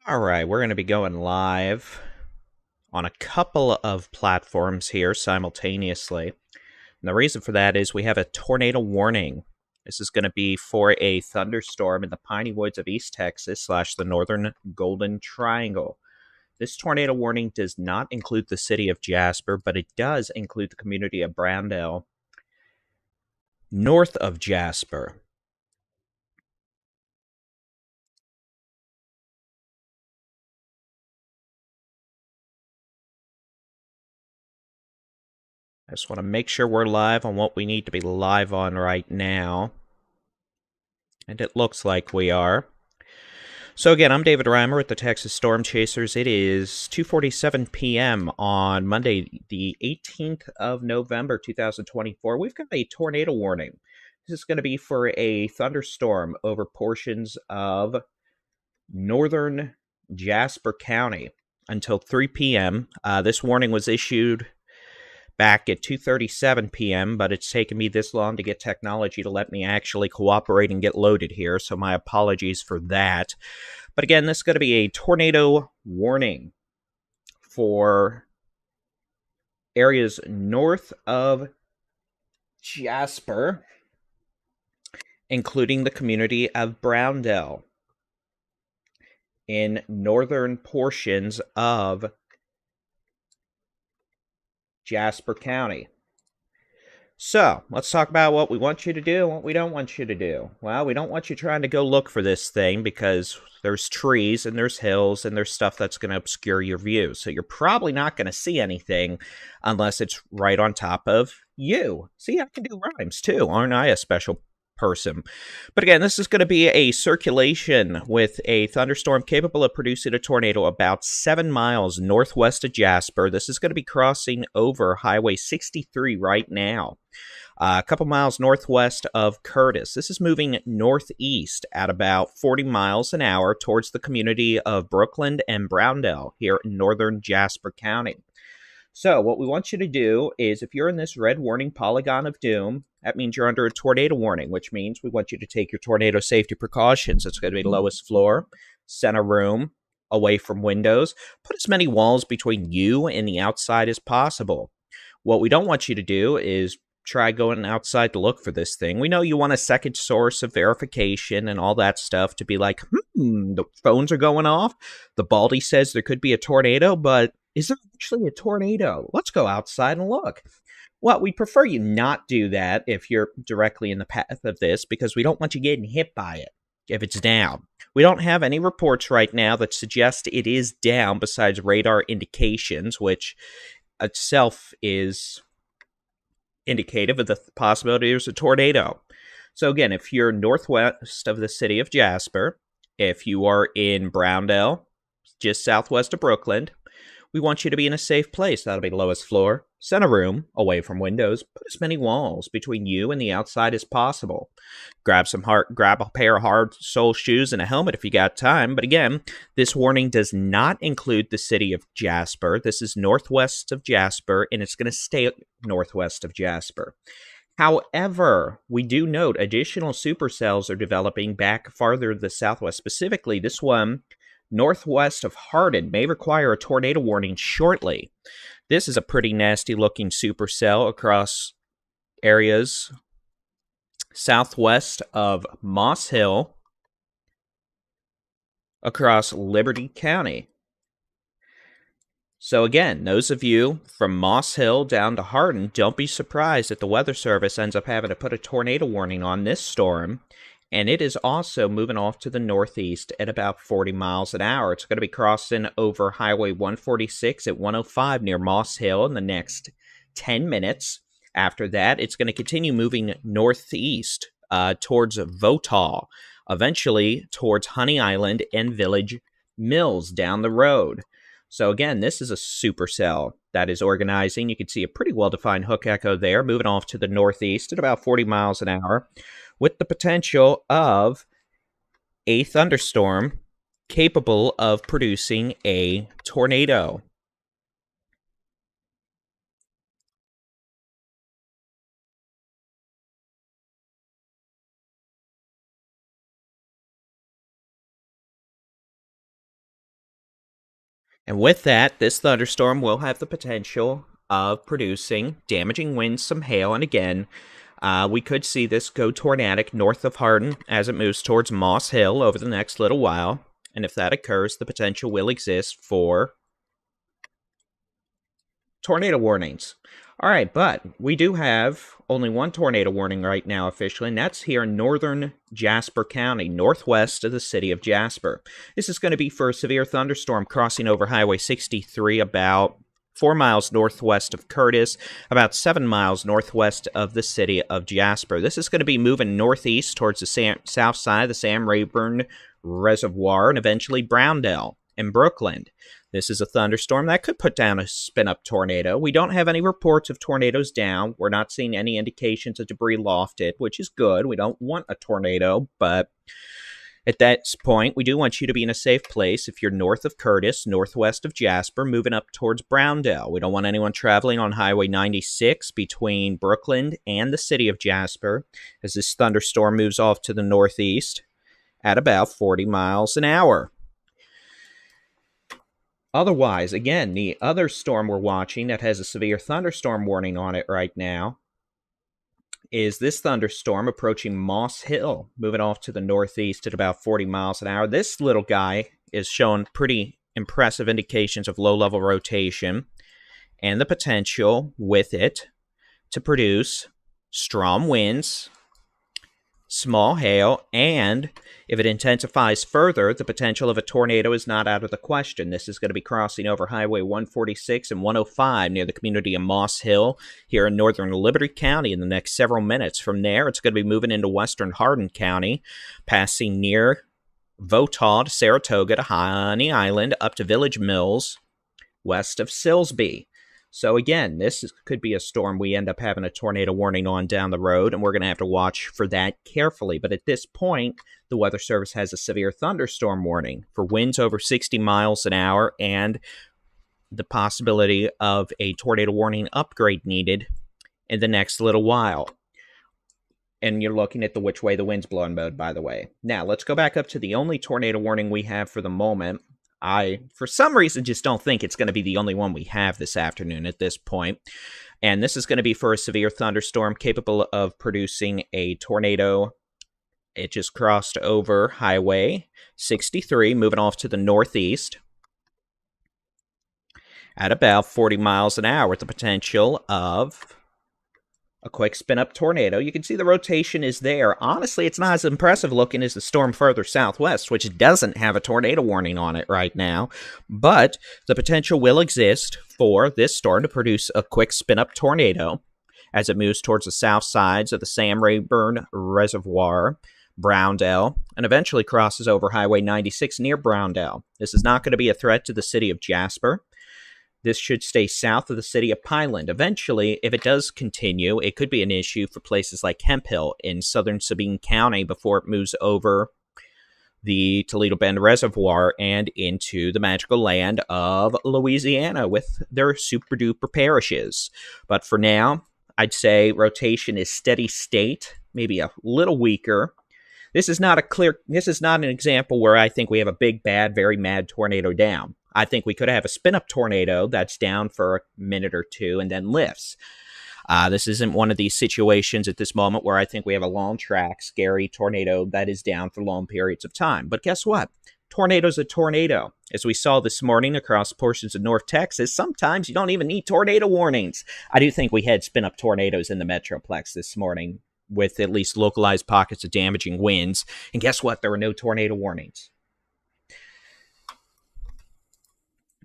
All right, we're going to be going live on a couple of platforms here simultaneously. And the reason for that is we have a tornado warning. This is going to be for a thunderstorm in the piney woods of East Texas / the northern Golden Triangle. This tornado warning does not include the city of Jasper, but it does include the community of Browndell, north of Jasper. I just want to make sure we're live on what we need to be live on right now. And it looks like we are. So again, I'm David Reimer with the Texas Storm Chasers. It is 2:47 p.m. on Monday, the 18th of November, 2024. We've got a tornado warning. This is going to be for a thunderstorm over portions of northern Jasper County until 3 p.m. This warning was issued back at 2:37 p.m., but it's taken me this long to get technology to let me actually cooperate and get loaded here, so my apologies for that. But again, this is going to be a tornado warning for areas north of Jasper, including the community of Browndell, in northern portions of Jasper County. So, let's talk about what we want you to do and what we don't want you to do. Well, we don't want you trying to go look for this thing because there's trees and there's hills and there's stuff that's going to obscure your view. So you're probably not going to see anything unless it's right on top of you. See, I can do rhymes too. Aren't I a special person? But again, this is going to be a circulation with a thunderstorm capable of producing a tornado about 7 miles northwest of Jasper. This is going to be crossing over Highway 63 right now. A couple miles northwest of Curtis. This is moving northeast at about 40 miles an hour towards the community of Brookland and Browndell here in northern Jasper County. So what we want you to do is, if you're in this red warning polygon of doom, that means you're under a tornado warning, which means we want you to take your tornado safety precautions. It's going to be lowest floor, center room, away from windows. Put as many walls between you and the outside as possible. What we don't want you to do is try going outside to look for this thing. We know you want a second source of verification and all that stuff to be like, the phones are going off. The Baldy says there could be a tornado, but is there actually a tornado? Let's go outside and look. Well, we prefer you not do that if you're directly in the path of this, because we don't want you getting hit by it if it's down. We don't have any reports right now that suggest it is down besides radar indications, which itself is indicative of the possibility there's a tornado. So again, if you're northwest of the city of Jasper, if you are in Browndell, just southwest of Brookland, we want you to be in a safe place. That'll be lowest floor, center room, away from windows. Put as many walls between you and the outside as possible. Grab a pair of hard sole shoes and a helmet if you got time. But again, this warning does not include the city of Jasper. This is northwest of Jasper, and it's going to stay northwest of Jasper. However, we do note additional supercells are developing back farther to the southwest. Specifically, this one northwest of Harden may require a tornado warning shortly. This is a pretty nasty looking supercell across areas southwest of Moss Hill, across Liberty County. So again, those of you from Moss Hill down to Harden, don't be surprised if the Weather Service ends up having to put a tornado warning on this storm. And it is also moving off to the northeast at about 40 miles an hour. It's going to be crossing over Highway 146 at 105 near Moss Hill in the next 10 minutes. After that, it's going to continue moving northeast towards Votall, eventually towards Honey Island and Village Mills down the road. So again, this is a supercell that is organizing. You can see a pretty well-defined hook echo there, moving off to the northeast at about 40 miles an hour, with the potential of a thunderstorm capable of producing a tornado. And with that, this thunderstorm will have the potential of producing damaging winds, some hail, and again, we could see this go tornadic north of Harden as it moves towards Moss Hill over the next little while. And if that occurs, the potential will exist for tornado warnings. All right, but we do have only one tornado warning right now officially, and that's here in northern Jasper County, northwest of the city of Jasper. This is going to be for a severe thunderstorm crossing over Highway 63 about 4 miles northwest of Curtis, about 7 miles northwest of the city of Jasper. This is going to be moving northeast towards the south side of the Sam Rayburn Reservoir and eventually Browndell and Brookland. This is a thunderstorm that could put down a spin-up tornado. We don't have any reports of tornadoes down. We're not seeing any indications of debris lofted, which is good. We don't want a tornado, but at that point, we do want you to be in a safe place if you're north of Curtis, northwest of Jasper, moving up towards Browndell. We don't want anyone traveling on Highway 96 between Brookland and the city of Jasper as this thunderstorm moves off to the northeast at about 40 miles an hour. Otherwise, again, the other storm we're watching that has a severe thunderstorm warning on it right now is this thunderstorm approaching Moss Hill, moving off to the northeast at about 40 miles an hour. This little guy is showing pretty impressive indications of low-level rotation and the potential with it to produce strong winds, small hail, and if it intensifies further, the potential of a tornado is not out of the question. This is going to be crossing over Highway 146 and 105 near the community of Moss Hill here in northern Liberty County in the next several minutes. From there, it's going to be moving into western Harden County, passing near Votaw to Saratoga to Honey Island, up to Village Mills, west of Silsbee. So again, this could be a storm we end up having a tornado warning on down the road, and we're going to have to watch for that carefully. But at this point, the Weather Service has a severe thunderstorm warning for winds over 60 miles an hour and the possibility of a tornado warning upgrade needed in the next little while. And you're looking at the which way the wind's blowing mode, by the way. Now, let's go back up to the only tornado warning we have for the moment. I, for some reason, just don't think it's going to be the only one we have this afternoon at this point. And this is going to be for a severe thunderstorm capable of producing a tornado. It just crossed over Highway 63, moving off to the northeast at about 40 miles an hour with the potential of a quick spin-up tornado. You can see the rotation is there. Honestly, it's not as impressive looking as the storm further southwest, which doesn't have a tornado warning on it right now. But the potential will exist for this storm to produce a quick spin-up tornado as it moves towards the south sides of the Sam Rayburn Reservoir, Browndell, and eventually crosses over Highway 96 near Browndell. This is not going to be a threat to the city of Jasper. This should stay south of the city of Pineland. Eventually, if it does continue, it could be an issue for places like Hemphill in southern Sabine County before it moves over the Toledo Bend Reservoir and into the magical land of Louisiana with their super-duper parishes. But for now, I'd say rotation is steady state, maybe a little weaker. This is not an example where I think we have a big, bad, very mad tornado down. I think we could have a spin-up tornado that's down for a minute or two and then lifts. This isn't one of these situations at this moment where I think we have a long track, scary tornado that is down for long periods of time. But guess what? Tornado's a tornado. As we saw this morning across portions of North Texas, sometimes you don't even need tornado warnings. I do think we had spin-up tornadoes in the Metroplex this morning with at least localized pockets of damaging winds. And guess what? There were no tornado warnings.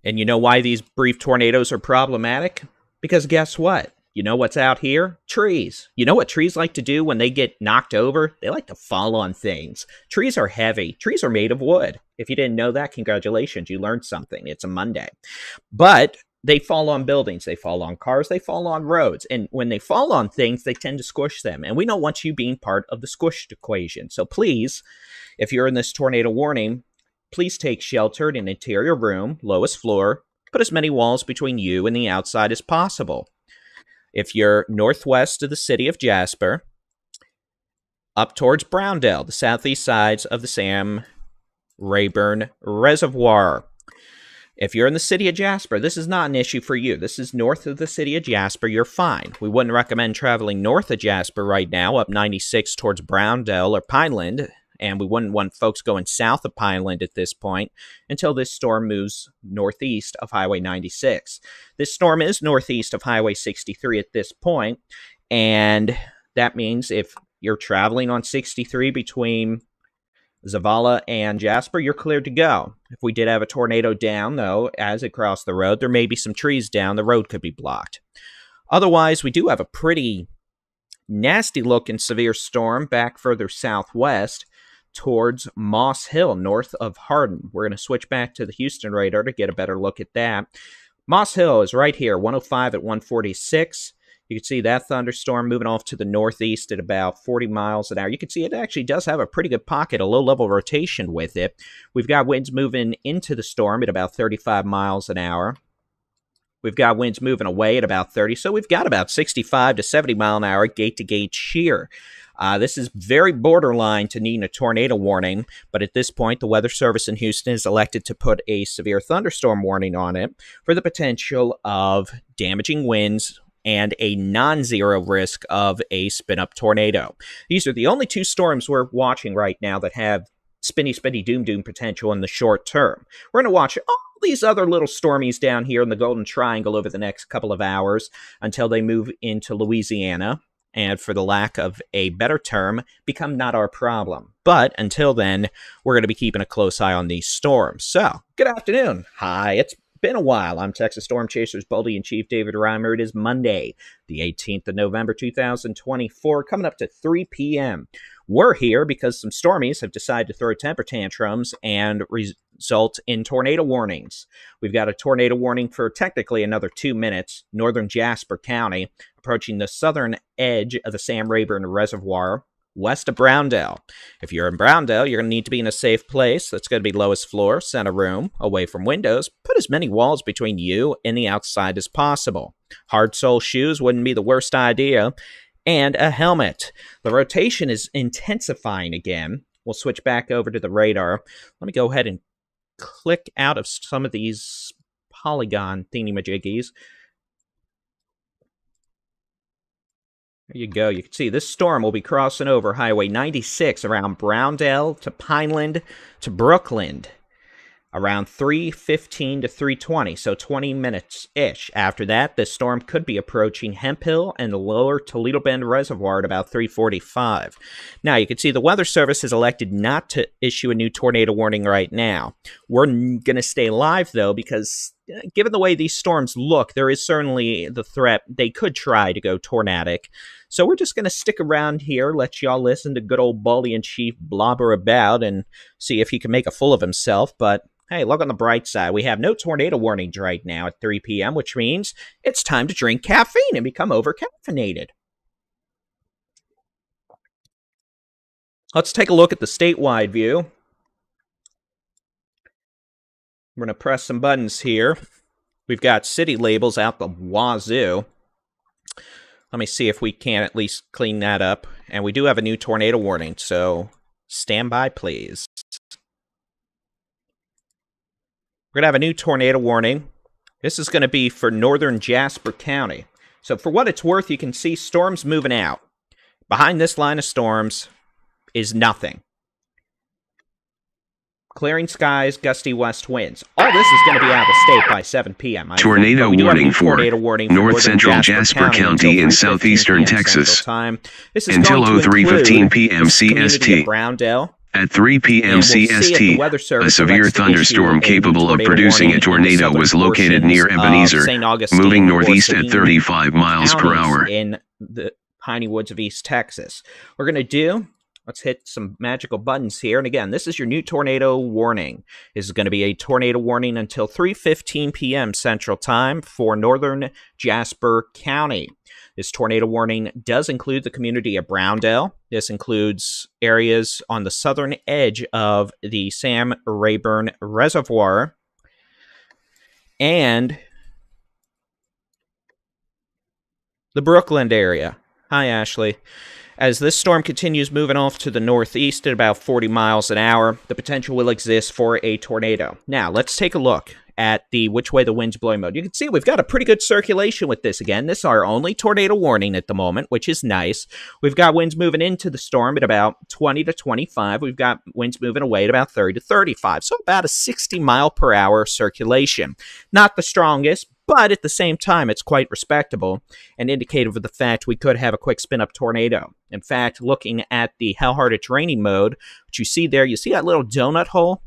And you know why these brief tornadoes are problematic? Because guess what? You know what's out here? Trees. You know what trees like to do when they get knocked over? They like to fall on things. Trees are heavy. Trees are made of wood. If you didn't know that, congratulations. You learned something. It's a Monday. But they fall on buildings. They fall on cars. They fall on roads. And when they fall on things, they tend to squish them. And we don't want you being part of the squished equation. So please, if you're in this tornado warning, please take shelter in an interior room, lowest floor. Put as many walls between you and the outside as possible. If you're northwest of the city of Jasper, up towards Browndell, the southeast sides of the Sam Rayburn Reservoir. If you're in the city of Jasper, this is not an issue for you. This is north of the city of Jasper. You're fine. We wouldn't recommend traveling north of Jasper right now, up 96 towards Browndell or Pineland, and we wouldn't want folks going south of Pineland at this point until this storm moves northeast of Highway 96. This storm is northeast of Highway 63 at this point, and that means if you're traveling on 63 between Zavala and Jasper, you're cleared to go. If we did have a tornado down, though, as it crossed the road, there may be some trees down. The road could be blocked. Otherwise, we do have a pretty nasty-looking severe storm back further southwest towards Moss Hill, north of Harden. We're going to switch back to the Houston radar to get a better look at that. Moss Hill is right here, 105 at 146. You can see that thunderstorm moving off to the northeast at about 40 miles an hour. You can see it actually does have a pretty good pocket, a low-level rotation with it. We've got winds moving into the storm at about 35 miles an hour. We've got winds moving away at about 30, so we've got about 65 to 70 mile an hour gate-to-gate shear. This is very borderline to needing a tornado warning, but at this point, the Weather Service in Houston has elected to put a severe thunderstorm warning on it for the potential of damaging winds and a non-zero risk of a spin-up tornado. These are the only two storms we're watching right now that have spinny, doom potential in the short term. We're going to watch all these other little stormies down here in the Golden Triangle over the next couple of hours until they move into Louisiana, and for the lack of a better term, become not our problem. But until then, we're going to be keeping a close eye on these storms. So, good afternoon. Hi, it's been a while. I'm Texas Storm Chasers Baldy-in-Chief David Reimer. It is Monday, the 18th of November, 2024, coming up to 3 p.m. We're here because some stormies have decided to throw temper tantrums and result in tornado warnings. We've got a tornado warning for technically another 2 minutes. Northern Jasper County, approaching the southern edge of the Sam Rayburn Reservoir, west of Browndell. If you're in Browndell, you're going to need to be in a safe place. That's going to be lowest floor, center room, away from windows. Put as many walls between you and the outside as possible. Hard sole shoes wouldn't be the worst idea. And a helmet. The rotation is intensifying again. We'll switch back over to the radar. Let me go ahead and click out of some of these polygon thingy-majiggies. There you go. You can see this storm will be crossing over Highway 96 around Browndell to Pineland to Brookland around 3:15 to 3:20, so 20 minutes-ish. After that, this storm could be approaching Hemp Hill and the lower Toledo Bend Reservoir at about 3:45. Now, you can see the Weather Service has elected not to issue a new tornado warning right now. We're going to stay live, though, because given the way these storms look, there is certainly the threat they could try to go tornadic. So we're just going to stick around here, let y'all listen to good old Baldy-in-Chief blobber about and see if he can make a fool of himself. But hey, look on the bright side. We have no tornado warnings right now at 3 p.m., which means it's time to drink caffeine and become over-caffeinated. Let's take a look at the statewide view. We're going to press some buttons here. We've got city labels out the wazoo. Let me see if we can at least clean that up. And we do have a new tornado warning, so stand by, please. We're going to have a new tornado warning. This is going to be for northern Jasper County. So for what it's worth, you can see storms moving out. Behind this line of storms is nothing. Clearing skies, gusty west winds. All this is going to be out of state by 7 p.m. Tornado warning for north central Jasper County in southeastern Texas until 03:15 p.m. CST. Browndell. At 3 p.m. CST, a severe thunderstorm capable of producing a tornado was located near Ebenezer, moving northeast at 35 miles per hour. In the piney woods of East Texas. We're going to do... Let's hit some magical buttons here. And again, this is your new tornado warning. This is going to be a tornado warning until 3:15 p.m. Central Time for northern Jasper County. This tornado warning does include the community of Browndell. This includes areas on the southern edge of the Sam Rayburn Reservoir and the Brookland area. Hi, Ashley. As this storm continues moving off to the northeast at about 40 miles an hour, the potential will exist for a tornado. Now, let's take a look at the which way the wind's blowing mode. You can see we've got a pretty good circulation with this. Again, this is our only tornado warning at the moment, which is nice. We've got winds moving into the storm at about 20 to 25. We've got winds moving away at about 30 to 35. So about a 60 mile per hour circulation. Not the strongest, but at the same time, it's quite respectable and indicative of the fact we could have a quick spin-up tornado. In fact, looking at the how hard it's raining mode, which you see there, you see that little donut hole?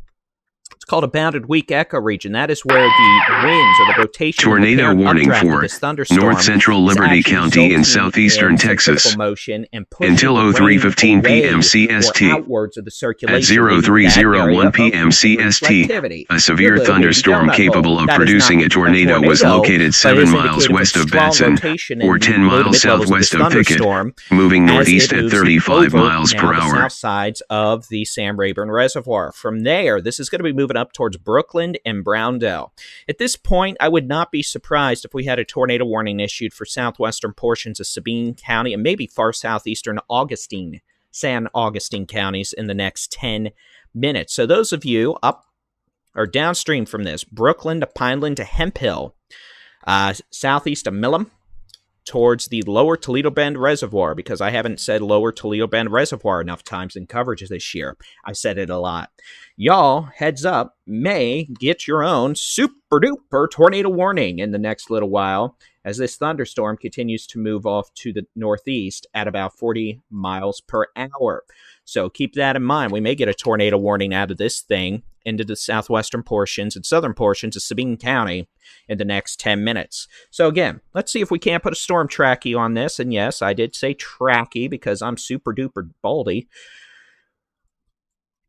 It's called a bounded weak echo region. That is where the winds or the rotation tornado warning for North Central Liberty County in southeastern Texas until 03:15 p.m. CST. At 03:01 p.m. CST, a severe thunderstorm capable of producing a tornado was located 7 miles west of Batson or 10 miles southwest of Pickett, moving northeast at 35 miles per hour. South sides of the Sam Rayburn Reservoir. From there, this is going to be moving up towards Brookland and Browndell. At this point, I would not be surprised if we had a tornado warning issued for southwestern portions of Sabine County and maybe far southeastern San Augustine counties in the next 10 minutes. So those of you up or downstream from this, Brookland to Pineland to Hemphill, southeast of Millam, towards the lower Toledo Bend Reservoir, because I haven't said lower Toledo Bend Reservoir enough times in coverage this year. I've said it a lot. Y'all, heads up, may get your own super-duper tornado warning in the next little while as this thunderstorm continues to move off to the northeast at about 40 miles per hour. So keep that in mind. We may get a tornado warning out of this thing into the southwestern portions and southern portions of Sabine County in the next 10 minutes. So again, let's see if we can't put a storm trackie on this. And yes, I did say trackie because I'm super duper baldy.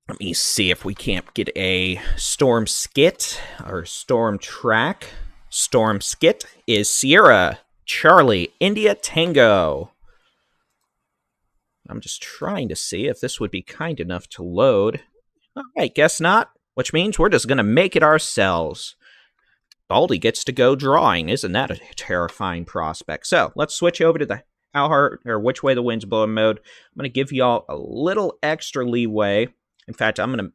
Let me see if we can't get a storm skit or storm track. Storm skit is Sierra Charlie India Tango. I'm just trying to see if this would be kind enough to load. All right, guess not, which means we're just going to make it ourselves. Baldy gets to go drawing. Isn't that a terrifying prospect? So let's switch over to the how hard or which way the wind's blowing mode. I'm going to give y'all a little extra leeway. In fact, I'm going to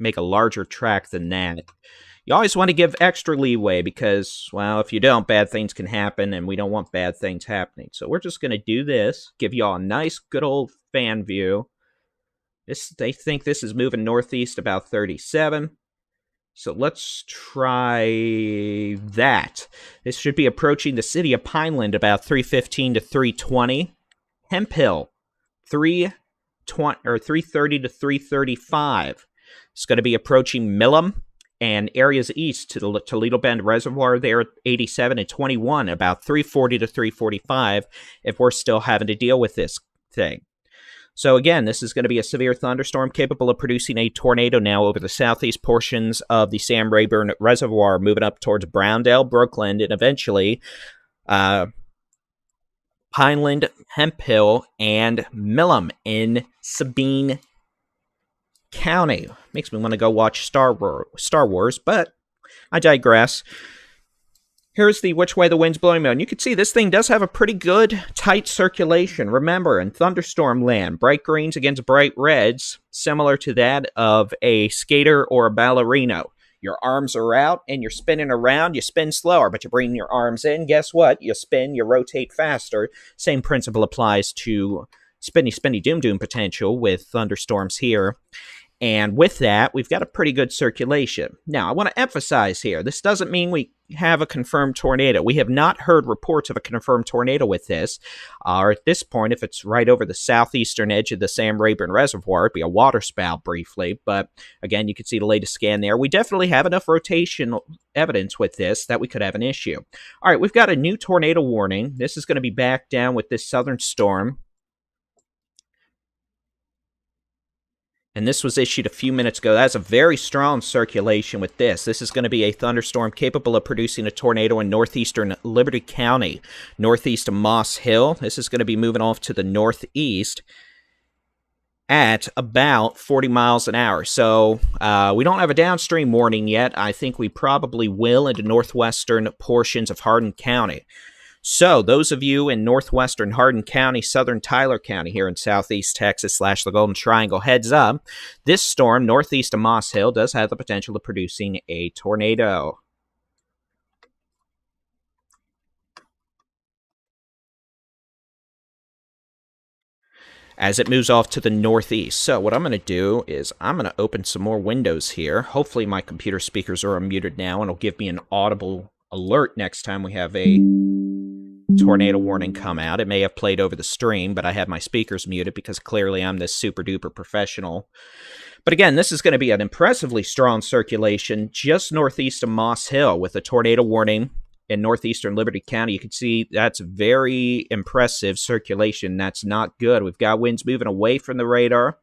make a larger track than that. You always want to give extra leeway because, well, if you don't, bad things can happen, and we don't want bad things happening. So we're just going to do this, give y'all a nice, good old fan view. They think this is moving northeast about 37. So let's try that. This should be approaching the city of Pineland about 3:15 to 3:20. Hemphill, 3:30 to 3:35. It's going to be approaching Millam and areas east to the Toledo Bend Reservoir there at 87 and 21, about 3:40 to 3:45 if we're still having to deal with this thing. So again, this is going to be a severe thunderstorm capable of producing a tornado now over the southeast portions of the Sam Rayburn Reservoir, moving up towards Browndell, Brookland, and eventually Pineland, Hemphill, and Millam in Sabine County. Makes me want to go watch Star Wars, but I digress. Here's the which way the wind's blowing mode. And you can see this thing does have a pretty good tight circulation. Remember, in thunderstorm land, bright greens against bright reds, similar to that of a skater or a ballerino. Your arms are out and you're spinning around. You spin slower, but you bring your arms in. Guess what? You spin, you rotate faster. Same principle applies to spinny, spinny, doom, doom potential with thunderstorms here. And with that, we've got a pretty good circulation. Now, I want to emphasize here, this doesn't mean we have a confirmed tornado. We have not heard reports of a confirmed tornado with this. Or at this point, if it's right over the southeastern edge of the Sam Rayburn Reservoir, it'd be a waterspout briefly. But again, you can see the latest scan there. We definitely have enough rotational evidence with this that we could have an issue. All right, we've got a new tornado warning. This is going to be back down with this southern storm. And this was issued a few minutes ago. That's a very strong circulation with this. This is going to be a thunderstorm capable of producing a tornado in northeastern Liberty County, northeast of Moss Hill. This is going to be moving off to the northeast at about 40 miles an hour. So we don't have a downstream warning yet. I think we probably will into northwestern portions of Harden County. So those of you in northwestern Harden County, southern Tyler County here in southeast Texas / the Golden Triangle, heads up. This storm northeast of Moss Hill does have the potential of producing a tornado. as it moves off to the northeast. So what I'm going to do is I'm going to open some more windows here. Hopefully my computer speakers are unmuted now, and it'll give me an audible alert next time we have a tornado warning come out. It may have played over the stream, but I have my speakers muted because clearly I'm this super duper professional. But again, this is going to be an impressively strong circulation just northeast of Moss Hill with a tornado warning in northeastern Liberty County. You can see that's very impressive circulation. That's not good. We've got winds moving away from the radar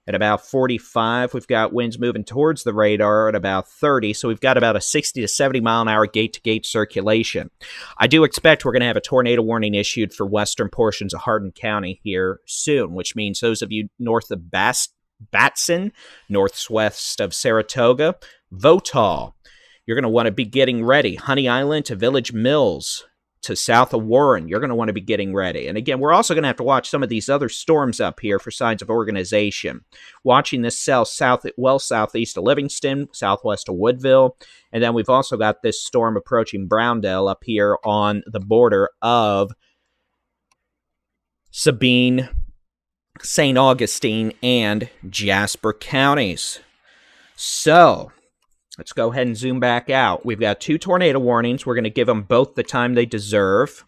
at about 45. We've got winds moving towards the radar at about 30. So we've got about a 60 to 70 mile an hour gate-to-gate circulation. I do expect we're going to have a tornado warning issued for western portions of Harden County here soon, which means those of you north of Batson, northwest of Saratoga, Votall, you're going to want to be getting ready. Honey Island to Village Mills to south of Warren, you're going to want to be getting ready. And again, we're also going to have to watch some of these other storms up here for signs of organization. Watching this southeast of Livingston, southwest of Woodville. And then we've also got this storm approaching Browndale up here on the border of Sabine, St. Augustine, and Jasper counties. So let's go ahead and zoom back out. We've got 2 tornado warnings. We're going to give them both the time they deserve.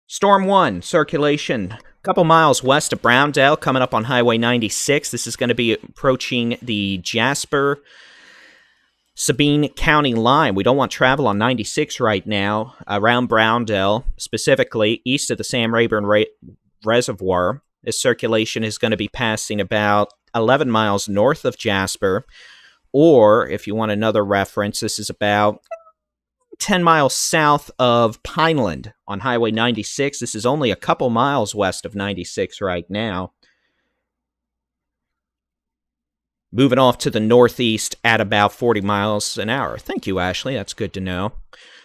Storm 1, circulation a couple miles west of Browndale, coming up on Highway 96. This is going to be approaching the Jasper Sabine County line. We don't want travel on 96 right now around Browndale, specifically east of the Sam Rayburn Reservoir. This circulation is going to be passing about 11 miles north of Jasper, or if you want another reference, this is about 10 miles south of Pineland on Highway 96. This is only a couple miles west of 96 right now. Moving off to the northeast at about 40 miles an hour. Thank you, Ashley. That's good to know.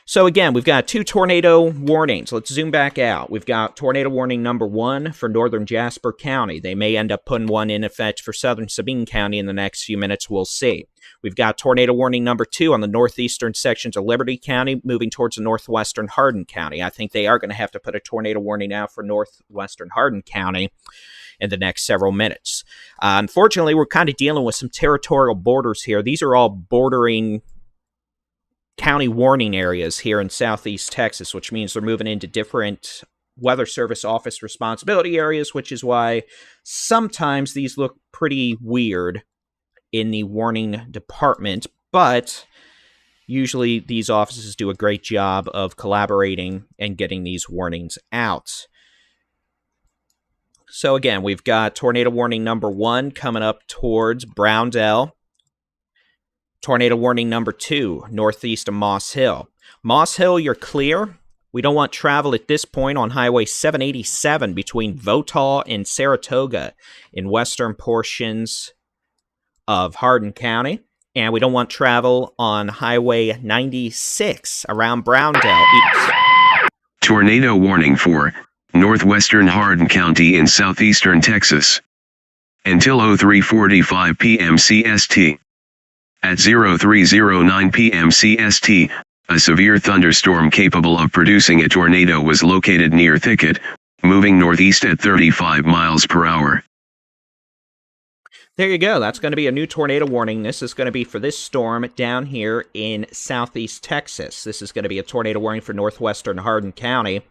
So again, we've got 2 tornado warnings. Let's zoom back out. We've got tornado warning number 1 for northern Jasper County. They may end up putting one in effect for southern Sabine County in the next few minutes. We'll see. We've got tornado warning number 2 on the northeastern sections of Liberty County, moving towards the northwestern Harden County. I think they are going to have to put a tornado warning out for northwestern Harden County in the next several minutes. Unfortunately, we're kind of dealing with some territorial borders here. These are all bordering county warning areas here in southeast Texas, which means they're moving into different Weather Service office responsibility areas, which is why sometimes these look pretty weird in the warning department, but usually these offices do a great job of collaborating and getting these warnings out. So again, we've got tornado warning number 1 coming up towards Browndale. Tornado warning number 2, northeast of Moss Hill. Moss Hill, you're clear. We don't want travel at this point on Highway 787 between Votall and Saratoga in western portions of Harden County. And we don't want travel on Highway 96 around Browndale. Tornado warning for northwestern Harden County in southeastern Texas until 03:45 p.m. CST. At 03:09 p.m. CST, a severe thunderstorm capable of producing a tornado was located near Thicket, moving northeast at 35 miles per hour. There you go. That's going to be a new tornado warning. This is going to be for this storm down here in southeast Texas. This is going to be a tornado warning for northwestern Harden County.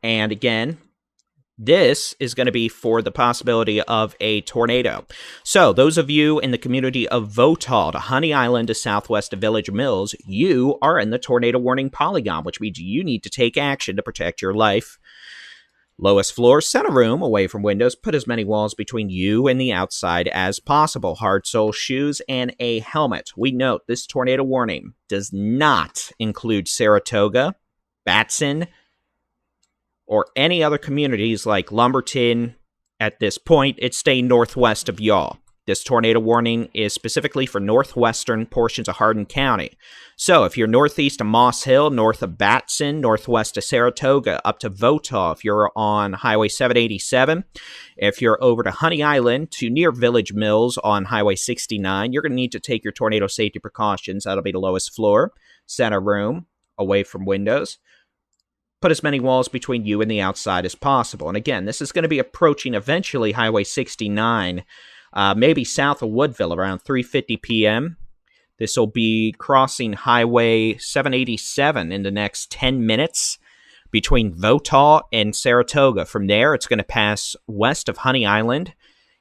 And again, this is going to be for the possibility of a tornado. So those of you in the community of Votall to Honey Island to southwest of Village Mills, you are in the tornado warning polygon, which means you need to take action to protect your life. Lowest floor, center room, away from windows. Put as many walls between you and the outside as possible. Hard sole shoes and a helmet. We note this tornado warning does not include Saratoga, Batson, or any other communities like Lumberton. At this point, it's staying northwest of y'all. This tornado warning is specifically for northwestern portions of Harden County. So if you're northeast of Moss Hill, north of Batson, northwest of Saratoga, up to Votall, if you're on Highway 787, if you're over to Honey Island to near Village Mills on Highway 69, you're going to need to take your tornado safety precautions. That'll be the lowest floor, center room, away from windows. put as many walls between you and the outside as possible. And again, this is going to be approaching eventually Highway 69, maybe south of Woodville around 3:50 p.m. This will be crossing Highway 787 in the next 10 minutes between Votall and Saratoga. From there, it's going to pass west of Honey Island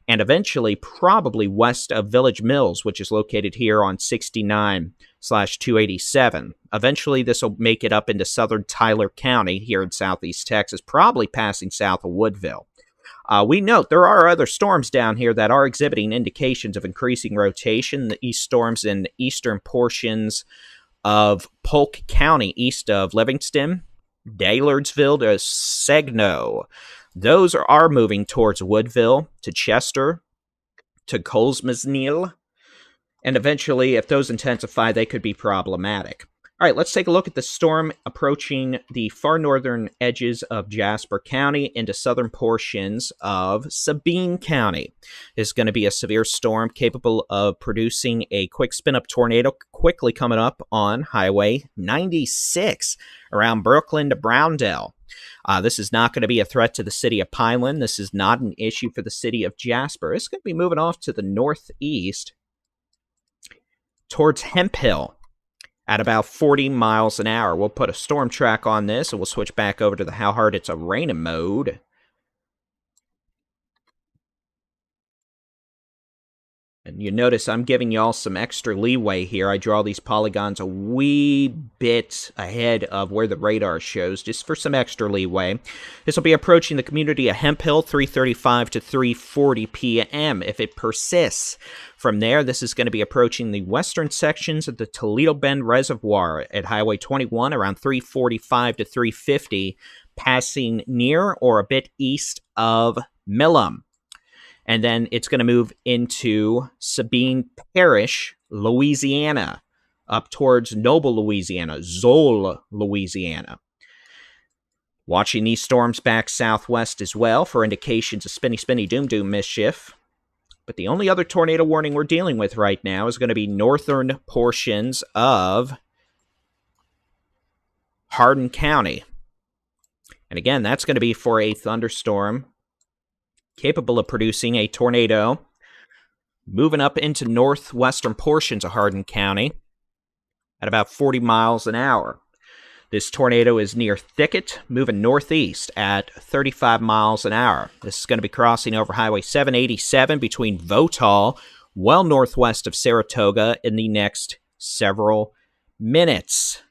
and eventually probably west of Village Mills, which is located here on 69/287. Eventually, this will make it up into southern Tyler County here in southeast Texas, probably passing south of Woodville. We note there are other storms down here that are exhibiting indications of increasing rotation. These storms in eastern portions of Polk County, east of Livingston, Daylardsville to Segno. Those are moving towards Woodville, to Chester, to Colesmasneil, and eventually, if those intensify, they could be problematic. All right, let's take a look at the storm approaching the far northern edges of Jasper County into southern portions of Sabine County. This is going to be a severe storm capable of producing a quick spin-up tornado quickly coming up on Highway 96 around Brooklyn to Browndale. This is not going to be a threat to the city of Pineland. This is not an issue for the city of Jasper. It's going to be moving off to the northeast towards Hemphill at about 40 miles an hour. We'll put a storm track on this, and we'll switch back over to the how hard it's a raining mode. And you notice I'm giving y'all some extra leeway here. I draw these polygons a wee bit ahead of where the radar shows, just for some extra leeway. This will be approaching the community of Hemphill, 3:35 to 3:40 p.m. if it persists. From there, this is going to be approaching the western sections of the Toledo Bend Reservoir at Highway 21 around 3:45 to 3:50, passing near or a bit east of Millam. And then it's going to move into Sabine Parish, Louisiana, up towards Noble, Louisiana, Zoll, Louisiana. Watching these storms back southwest as well for indications of spinny, spinny, doom, doom mischief. But the only other tornado warning we're dealing with right now is going to be northern portions of Harden County. And again, that's going to be for a thunderstorm capable of producing a tornado moving up into northwestern portions of Harden County at about 40 miles an hour. This tornado is near Thicket, moving northeast at 35 miles an hour. This is going to be crossing over Highway 787 between Votall, well northwest of Saratoga, in the next several minutes.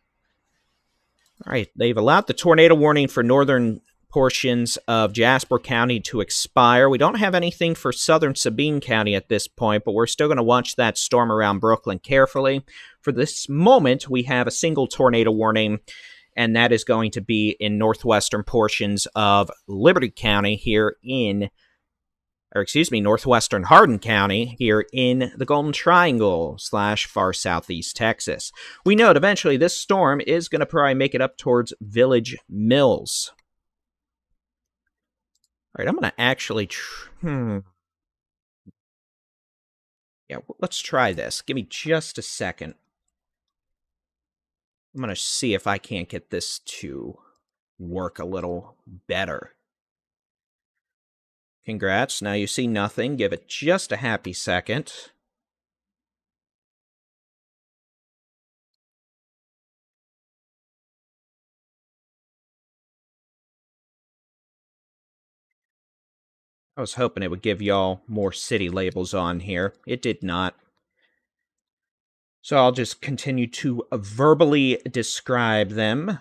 All right, they've allowed the tornado warning for northern portions of Jasper County to expire. We don't have anything for southern Sabine County at this point, but we're still going to watch that storm around Brooklyn carefully. For this moment, we have a single tornado warning, and that is going to be in northwestern portions of Liberty County here in, northwestern Hardin County here in the Golden Triangle / far southeast Texas. We note eventually this storm is going to probably make it up towards Village Mills. All right, I'm going to actually... Yeah, let's try this. Give me just a second. I'm going to see if I can't get this to work a little better. Congrats. Now you see nothing. Give it just a happy second. I was hoping it would give y'all more city labels on here. It did not. So I'll just continue to verbally describe them.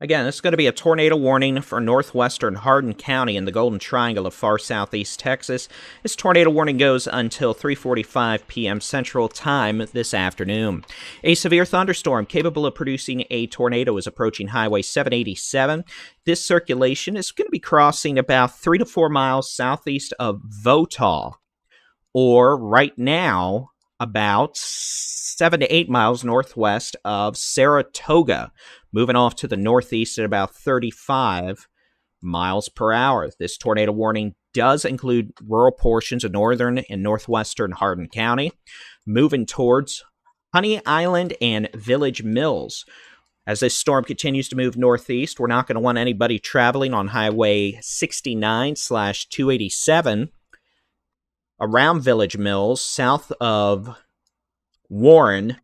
Again, this is going to be a tornado warning for northwestern Hardin County in the Golden Triangle of far southeast Texas. This tornado warning goes until 3:45 p.m. Central Time this afternoon. A severe thunderstorm capable of producing a tornado is approaching Highway 787. This circulation is going to be crossing about 3 to 4 miles southeast of Votall, or right now about 7 to 8 miles northwest of Saratoga, moving off to the northeast at about 35 miles per hour. This tornado warning does include rural portions of northern and northwestern Hardin County, moving towards Honey Island and Village Mills. As this storm continues to move northeast, we're not going to want anybody traveling on Highway 69/287 around Village Mills, south of Warren,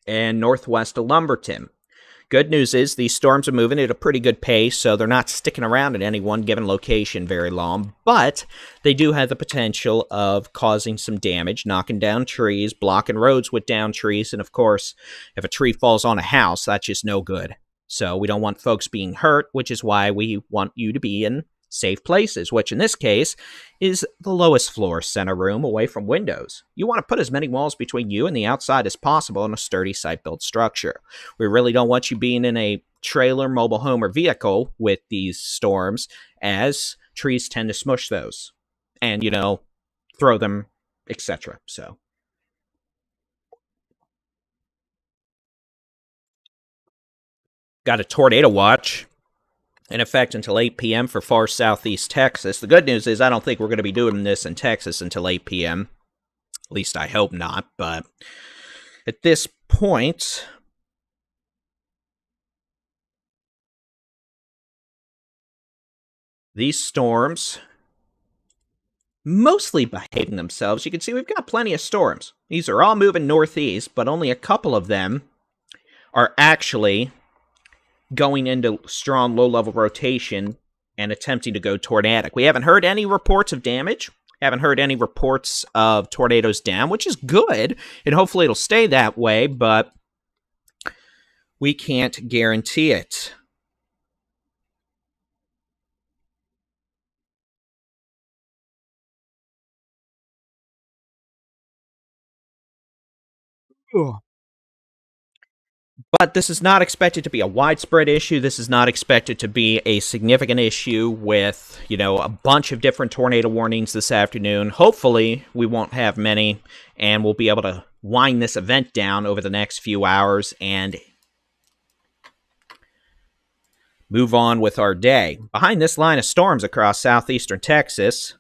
and northwest of Lumberton. Good news is these storms are moving at a pretty good pace, so they're not sticking around at any one given location very long, but they do have the potential of causing some damage, knocking down trees, blocking roads with downed trees, and of course, if a tree falls on a house, that's just no good. So we don't want folks being hurt, which is why we want you to be in safe places, which in this case is the lowest floor center room away from windows. You want to put as many walls between you and the outside as possible in a sturdy site-built structure. We really don't want you being in a trailer, mobile home, or vehicle with these storms, as trees tend to smush those and, throw them, etc. So, got a tornado watch in effect until 8 p.m. for far southeast Texas. The good news is I don't think we're going to be doing this in Texas until 8 p.m. At least I hope not, but at this point, these storms mostly behaving themselves. You can see we've got plenty of storms. These are all moving northeast, but only a couple of them are actually going into strong low-level rotation and attempting to go tornadic. We haven't heard any reports of damage, haven't heard any reports of tornadoes down, which is good, and hopefully it'll stay that way, but we can't guarantee it. But this is not expected to be a widespread issue. This is not expected to be a significant issue with, a bunch of different tornado warnings this afternoon. Hopefully, we won't have many, and we'll be able to wind this event down over the next few hours and move on with our day. Behind this line of storms across southeastern Texas,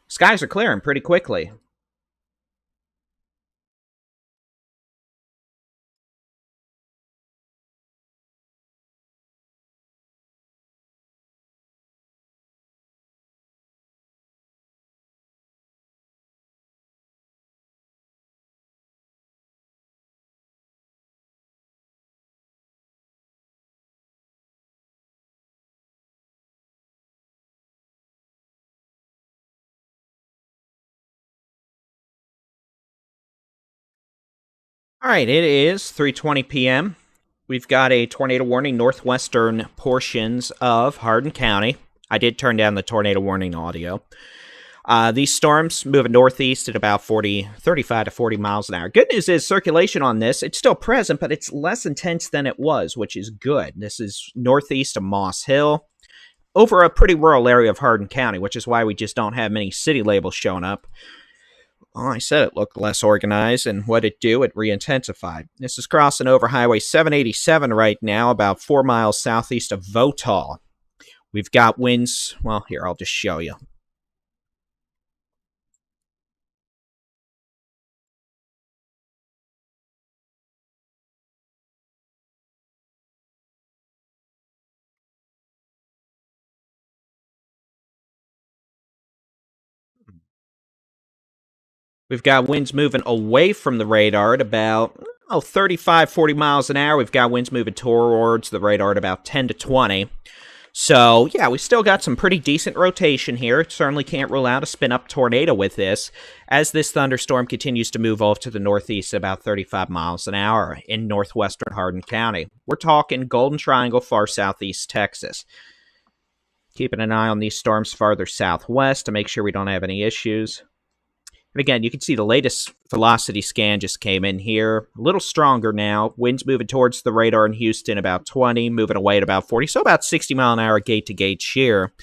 skies are clearing pretty quickly. All right, it is 3:20 p.m. We've got a tornado warning northwestern portions of Harden County. I did turn down the tornado warning audio. These storms moving northeast at about 35 to 40 miles an hour. Good news is circulation on this, it's still present, but it's less intense than it was, which is good. This is northeast of Moss Hill, over a pretty rural area of Harden County, which is why we just don't have many city labels showing up. Well, I said it looked less organized, and what it do? It re-intensified. This is crossing over Highway 787 right now, about 4 miles southeast of Votal. We've got winds, well, here, I'll just show you. We've got winds moving away from the radar at about 35, 40 miles an hour. We've got winds moving towards the radar at about 10 to 20. So, yeah, we still got some pretty decent rotation here. Certainly can't rule out a spin-up tornado with this, as this thunderstorm continues to move off to the northeast at about 35 miles an hour in northwestern Harden County. We're talking Golden Triangle, far southeast Texas. Keeping an eye on these storms farther southwest to make sure we don't have any issues. And again, you can see the latest velocity scan just came in here. A little stronger now. Winds moving towards the radar in Houston about 20, moving away at about 40. So about 60 mile an hour gate-to-gate shear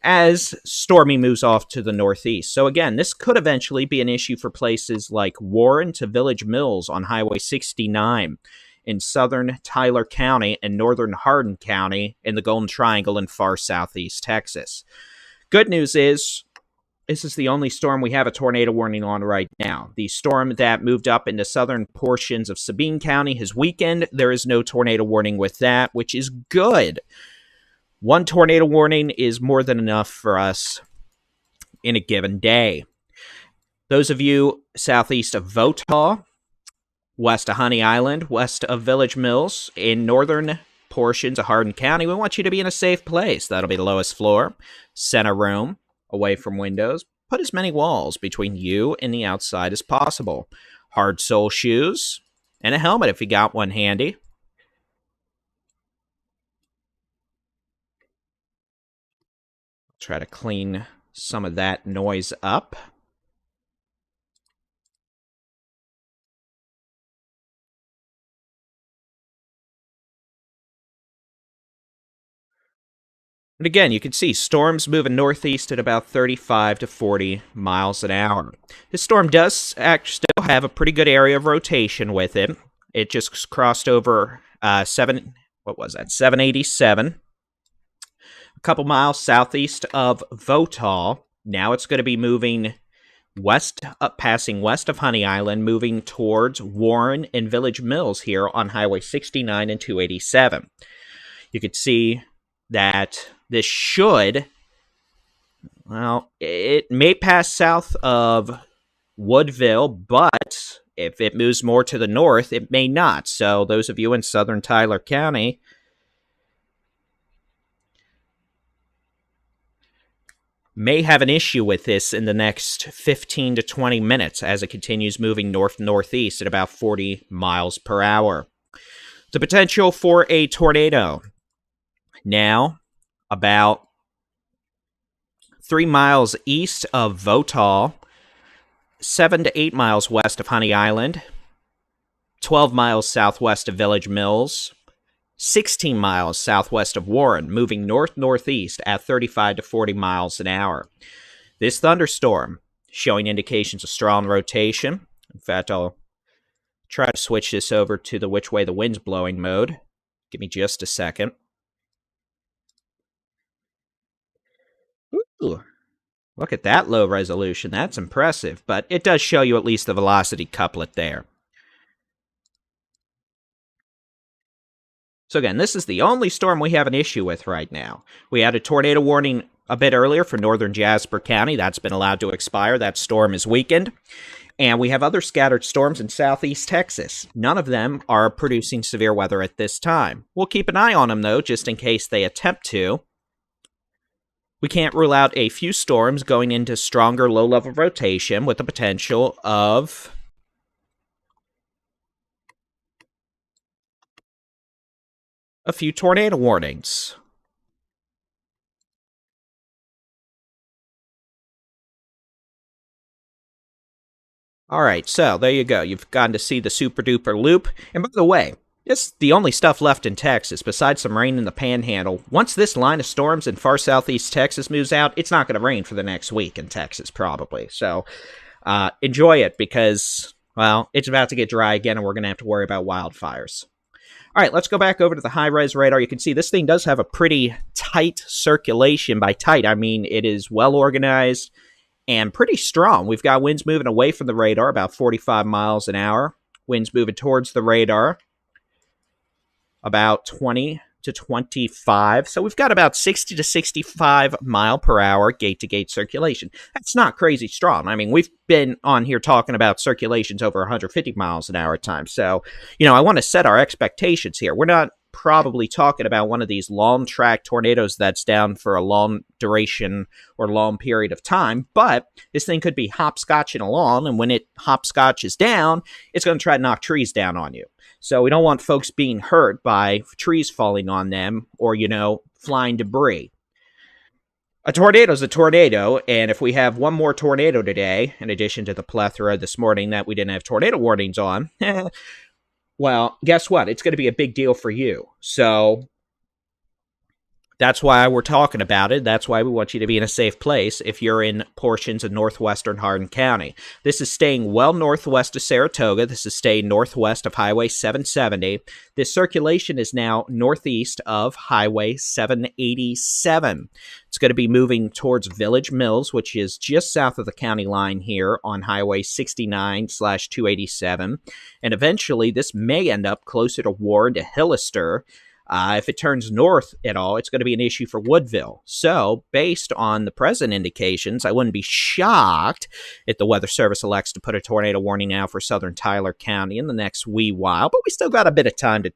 as Stormy moves off to the northeast. So again, this could eventually be an issue for places like Warren to Village Mills on Highway 69 in southern Tyler County and northern Hardin County in the Golden Triangle in far southeast Texas. Good news is, this is the only storm we have a tornado warning on right now. The storm that moved up into southern portions of Sabine County has weakened. There is no tornado warning with that, which is good. One tornado warning is more than enough for us in a given day. Those of you southeast of Votall, west of Honey Island, west of Village Mills, in northern portions of Harden County, we want you to be in a safe place. That'll be the lowest floor, center room, away from windows. Put as many walls between you and the outside as possible. Hard sole shoes, and a helmet if you got one handy. Try to clean some of that noise up. And again, you can see storms moving northeast at about 35 to 40 miles an hour. This storm does still have a pretty good area of rotation with it. It just crossed over 787. A couple miles southeast of Votall. Now it's going to be moving west, passing west of Honey Island, moving towards Warren and Village Mills here on Highway 69 and 287. You could see that this should, well, it may pass south of Woodville, but if it moves more to the north, it may not. So those of you in southern Tyler County may have an issue with this in the next 15 to 20 minutes as it continues moving north-northeast at about 40 miles per hour. The potential for a tornado. Now, about 3 miles east of Votall, 7 to 8 miles west of Honey Island, 12 miles southwest of Village Mills, 16 miles southwest of Warren, moving north-northeast at 35 to 40 miles an hour. This thunderstorm showing indications of strong rotation. In fact, I'll try to switch this over to the which way the wind's blowing mode. Give me just a second. Ooh, look at that low resolution. That's impressive, but it does show you at least the velocity couplet there. So again, this is the only storm we have an issue with right now. We had a tornado warning a bit earlier for northern Jasper County. That's been allowed to expire. That storm is weakened. And we have other scattered storms in southeast Texas. None of them are producing severe weather at this time. We'll keep an eye on them, though, just in case they attempt to. We can't rule out a few storms going into stronger low-level rotation with the potential of a few tornado warnings. All right, so there you go. You've gotten to see the super-duper loop. And by the way, it's the only stuff left in Texas, besides some rain in the Panhandle. Once this line of storms in far southeast Texas moves out, it's not going to rain for the next week in Texas, probably. So enjoy it because, well, it's about to get dry again, and we're going to have to worry about wildfires. All right, let's go back over to the high-res radar. You can see this thing does have a pretty tight circulation. By tight, I mean it is well-organized and pretty strong. We've got winds moving away from the radar, about 45 miles an hour. Winds moving towards the radar, about 20 to 25. So we've got about 60 to 65 mile per hour gate-to-gate circulation. That's not crazy strong. I mean, we've been on here talking about circulations over 150 miles an hour at times. So, you know, I want to set our expectations here. We're not probably talking about one of these long track tornadoes that's down for a long duration or long period of time, but this thing could be hopscotching along, and when it hopscotches down, it's going to try to knock trees down on you. So we don't want folks being hurt by trees falling on them or, you know, flying debris. A tornado is a tornado, and if we have one more tornado today, in addition to the plethora this morning that we didn't have tornado warnings on, well, guess what? It's going to be a big deal for you. So That's why we're talking about it. That's why we want you to be in a safe place if you're in portions of northwestern Harden County. This is staying well northwest of Saratoga. This is staying northwest of Highway 770. This circulation is now northeast of Highway 787. It's going to be moving towards Village Mills, which is just south of the county line here on Highway 69/287. And eventually, this may end up closer to Warren to Hillister. If it turns north at all, it's going to be an issue for Woodville. So, based on the present indications, I wouldn't be shocked if the Weather Service elects to put a tornado warning out for southern Tyler County in the next wee while. But we still got a bit of time to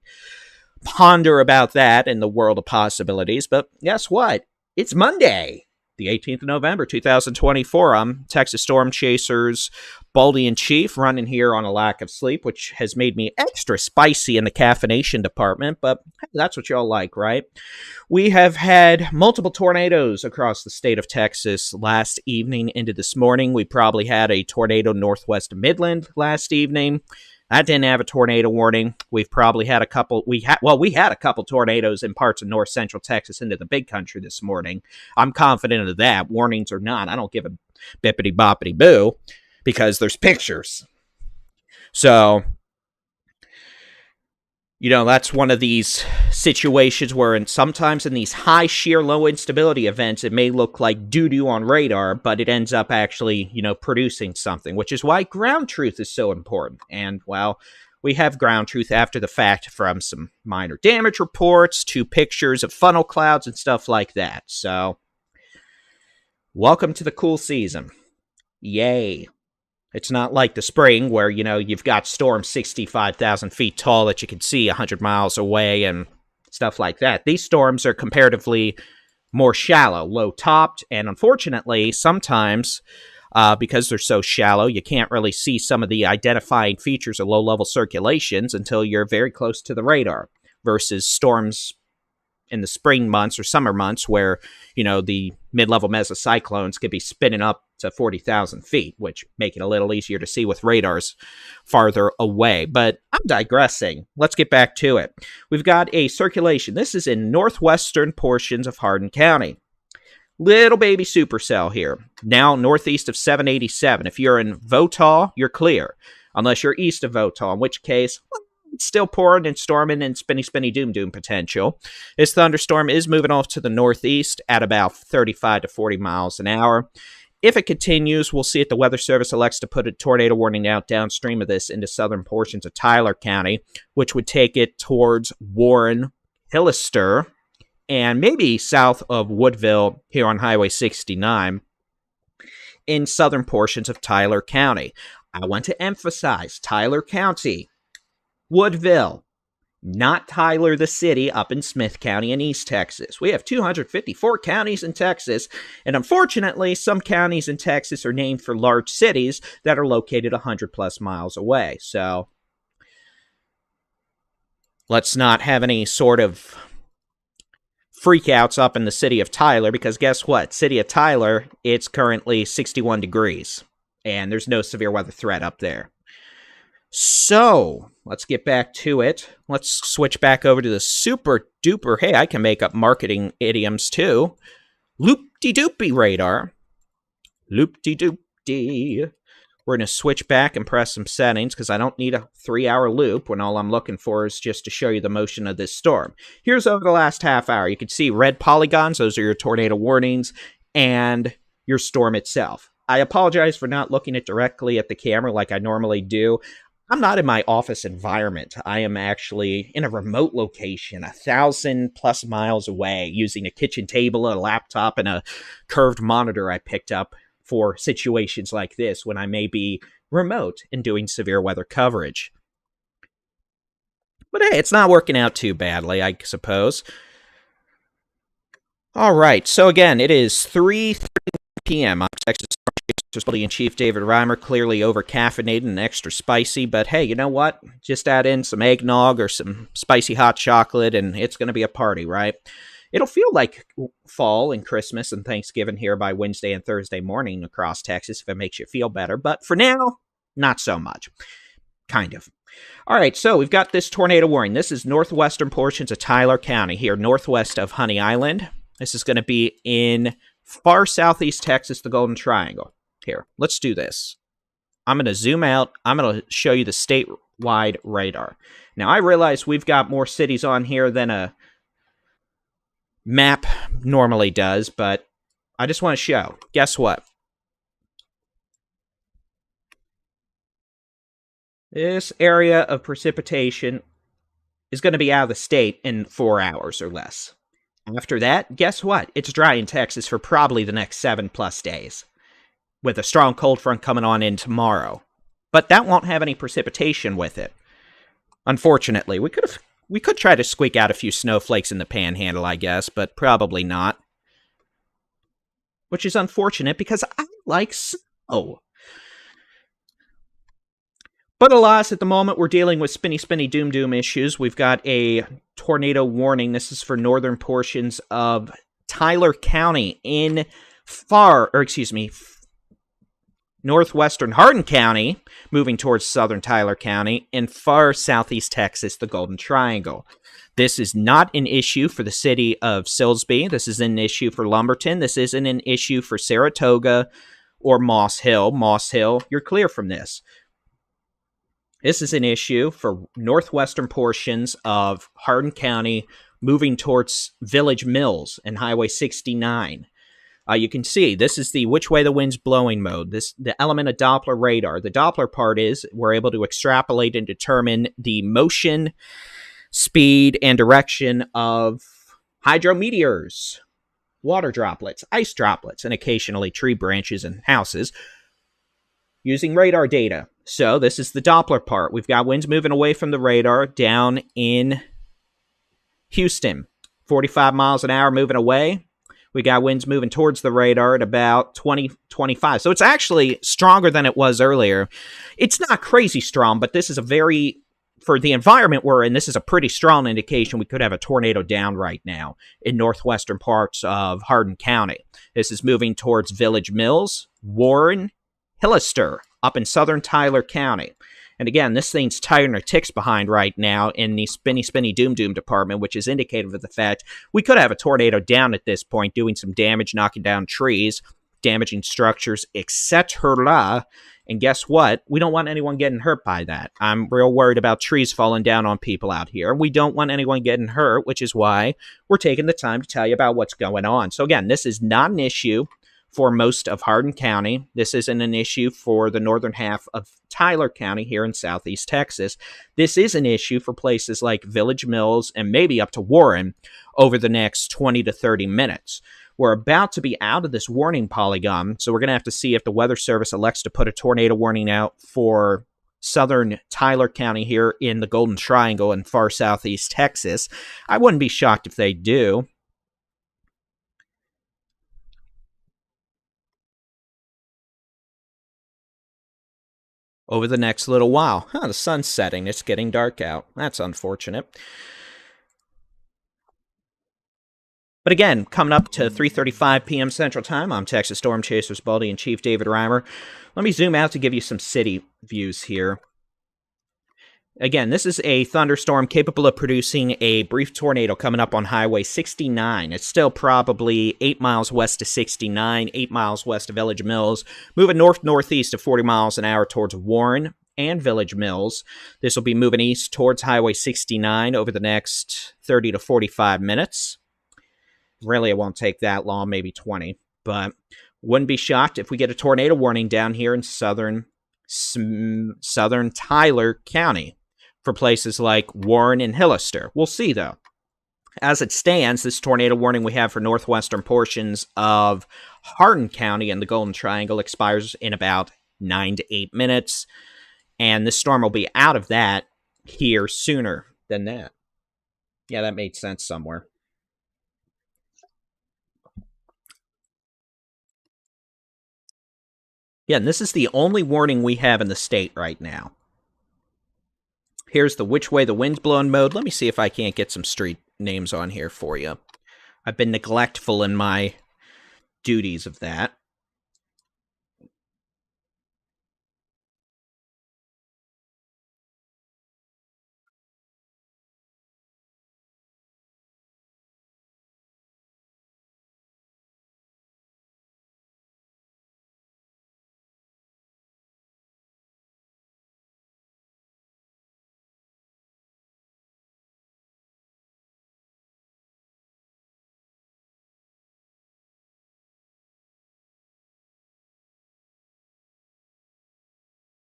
ponder about that in the world of possibilities. But guess what? It's Monday, the 18th of November, 2024. I'm Texas Storm Chasers Baldy-in-Chief, running here on a lack of sleep, which has made me extra spicy in the caffeination department, but that's what y'all like, right? We have had multiple tornadoes across the state of Texas last evening into this morning. We probably had a tornado northwest of Midland last evening. That didn't have a tornado warning. We've probably had a couple. We had a couple tornadoes in parts of north central Texas into the big country this morning. I'm confident of that. Warnings or not, I don't give a bippity boppity boo because there's pictures. So, that's one of these situations where sometimes in these high shear low instability events, it may look like doo-doo on radar, but it ends up actually, producing something, which is why ground truth is so important. And, well, we have ground truth after the fact from some minor damage reports to pictures of funnel clouds and stuff like that. So, welcome to the cool season. Yay. It's not like the spring where, you've got storms 65,000 feet tall that you can see 100 miles away and stuff like that. These storms are comparatively more shallow, low-topped, and unfortunately, sometimes, because they're so shallow, you can't really see some of the identifying features of low-level circulations until you're very close to the radar, versus storms in the spring months or summer months where, the mid-level mesocyclones could be spinning up to 40,000 feet, which make it a little easier to see with radars farther away. But I'm digressing. Let's get back to it. We've got a circulation. This is in northwestern portions of Harden County. Little baby supercell here. Now northeast of 787. If you're in Votaw, you're clear. Unless you're east of Votaw, in which case, it's still pouring and storming and spinny doom potential. This thunderstorm is moving off to the northeast at about 35 to 40 miles an hour. If it continues, we'll see if the Weather Service elects to put a tornado warning out downstream of this into southern portions of Tyler County, which would take it towards Warren, Hillister, and maybe south of Woodville here on Highway 69 in southern portions of Tyler County. I want to emphasize Tyler County, Woodville, not Tyler the city up in Smith County in East Texas. We have 254 counties in Texas, and unfortunately, some counties in Texas are named for large cities that are located 100 plus miles away. So, let's not have any sort of freakouts up in the city of Tyler, because guess what? City of Tyler, it's currently 61 degrees, and there's no severe weather threat up there. So, let's get back to it. Let's switch back over to the super duper, hey, I can make up marketing idioms too, loop-de-doopy radar. Loop-de-doop-de. We're going to switch back and press some settings because I don't need a 3-hour loop when all I'm looking for is just to show you the motion of this storm. Here's over the last half hour. You can see red polygons. Those are your tornado warnings and your storm itself. I apologize for not looking directly at the camera like I normally do. I'm not in my office environment. I am actually in a remote location, 1,000 plus miles away, using a kitchen table, a laptop, and a curved monitor I picked up for situations like this when I may be remote and doing severe weather coverage. But hey, it's not working out too badly, I suppose. All right, so again, it is 3:30 p.m. I'm Texas Baldy-in-Chief David Reimer, clearly over-caffeinated and extra spicy, but hey, you know what? Just add in some eggnog or some spicy hot chocolate, and it's going to be a party, right? It'll feel like fall and Christmas and Thanksgiving here by Wednesday and Thursday morning across Texas if it makes you feel better, but for now, not so much. Kind of. All right, so we've got this tornado warning. This is northwestern portions of Tyler County here, northwest of Honey Island. This is going to be in far southeast Texas, the Golden Triangle. Here, let's do this. I'm going to zoom out. I'm going to show you the statewide radar. Now, I realize we've got more cities on here than a map normally does, but I just want to show. Guess what? This area of precipitation is going to be out of the state in 4 hours or less. After that, guess what? It's dry in Texas for probably the next 7+ days, with a strong cold front coming on in tomorrow. But that won't have any precipitation with it. Unfortunately, we could try to squeak out a few snowflakes in the panhandle, I guess, but probably not. Which is unfortunate because I like snow. But alas, at the moment, we're dealing with spinny doom issues. We've got a tornado warning. This is for northern portions of Tyler County in northwestern Harden County, moving towards southern Tyler County, and far southeast Texas, the Golden Triangle. This is not an issue for the city of Silsbee. This is an issue for Lumberton. This isn't an issue for Saratoga or Moss Hill. Moss Hill, you're clear from this. This is an issue for northwestern portions of Harden County, moving towards Village Mills and Highway 69. You can see this is the which way the wind's blowing mode. The element of Doppler radar. The Doppler part is we're able to extrapolate and determine the motion, speed, and direction of hydrometeors, water droplets, ice droplets, and occasionally tree branches and houses using radar data. So this is the Doppler part. We've got winds moving away from the radar down in Houston. 45 miles an hour moving away. We got winds moving towards the radar at about 20-25. So it's actually stronger than it was earlier. It's not crazy strong, but this is for the environment we're in, this is a pretty strong indication we could have a tornado down right now in northwestern parts of Harden County. This is moving towards Village Mills, Warren, Hillister, up in southern Tyler County. And again, this thing's tiring our ticks behind right now in the spinny doom department, which is indicative of the fact we could have a tornado down at this point, doing some damage, knocking down trees, damaging structures, etc. And guess what? We don't want anyone getting hurt by that. I'm real worried about trees falling down on people out here. We don't want anyone getting hurt, which is why we're taking the time to tell you about what's going on. So again, this is not an issue for most of Harden County. This isn't an issue for the northern half of Tyler County here in southeast Texas. This is an issue for places like Village Mills and maybe up to Warren over the next 20 to 30 minutes. We're about to be out of this warning polygon, so we're going to have to see if the Weather Service elects to put a tornado warning out for southern Tyler County here in the Golden Triangle in far southeast Texas. I wouldn't be shocked if they do. Over the next little while. The sun's setting. It's getting dark out. That's unfortunate. But again, coming up to 3:35 p.m. Central Time, I'm Texas Storm Chasers Baldy-in-Chief David Reimer. Let me zoom out to give you some city views here. Again, this is a thunderstorm capable of producing a brief tornado coming up on Highway 69. It's still probably 8 miles west of 69, 8 miles west of Village Mills, moving north-northeast at 40 miles an hour towards Warren and Village Mills. This will be moving east towards Highway 69 over the next 30 to 45 minutes. Really, it won't take that long, maybe 20. But wouldn't be shocked if we get a tornado warning down here in southern Tyler County for places like Warren and Hillister. We'll see, though. As it stands, this tornado warning we have for northwestern portions of Harden County and the Golden Triangle expires in about 9 to 8 minutes, and this storm will be out of that here sooner than that. Yeah, that made sense somewhere. Yeah, and this is the only warning we have in the state right now. Here's the which way the wind's blowing mode. Let me see if I can't get some street names on here for you. I've been neglectful in my duties of that.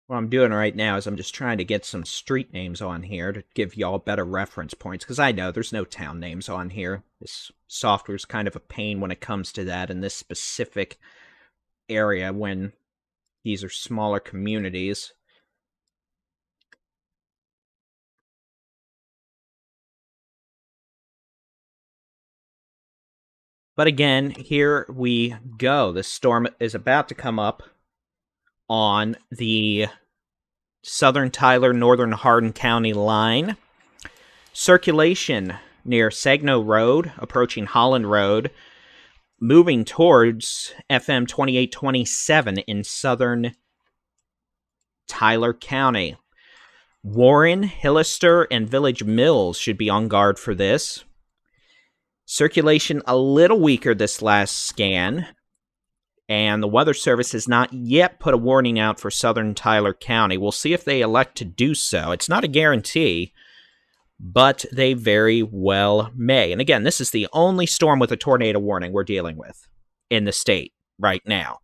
What I'm doing right now is I'm just trying to get some street names on here to give y'all better reference points, because I know there's no town names on here. This software is kind of a pain when it comes to that in this specific area when these are smaller communities. But again, here we go. The storm is about to come up on the southern Tyler, northern Harden County line. Circulation near Sagno Road, approaching Holland Road, moving towards FM 2827 in southern Tyler County. Warren, Hillister, and Village Mills should be on guard for this. Circulation a little weaker this last scan, and the Weather Service has not yet put a warning out for southern Tyler County. We'll see if they elect to do so. It's not a guarantee, but they very well may. And again, this is the only storm with a tornado warning we're dealing with in the state right now.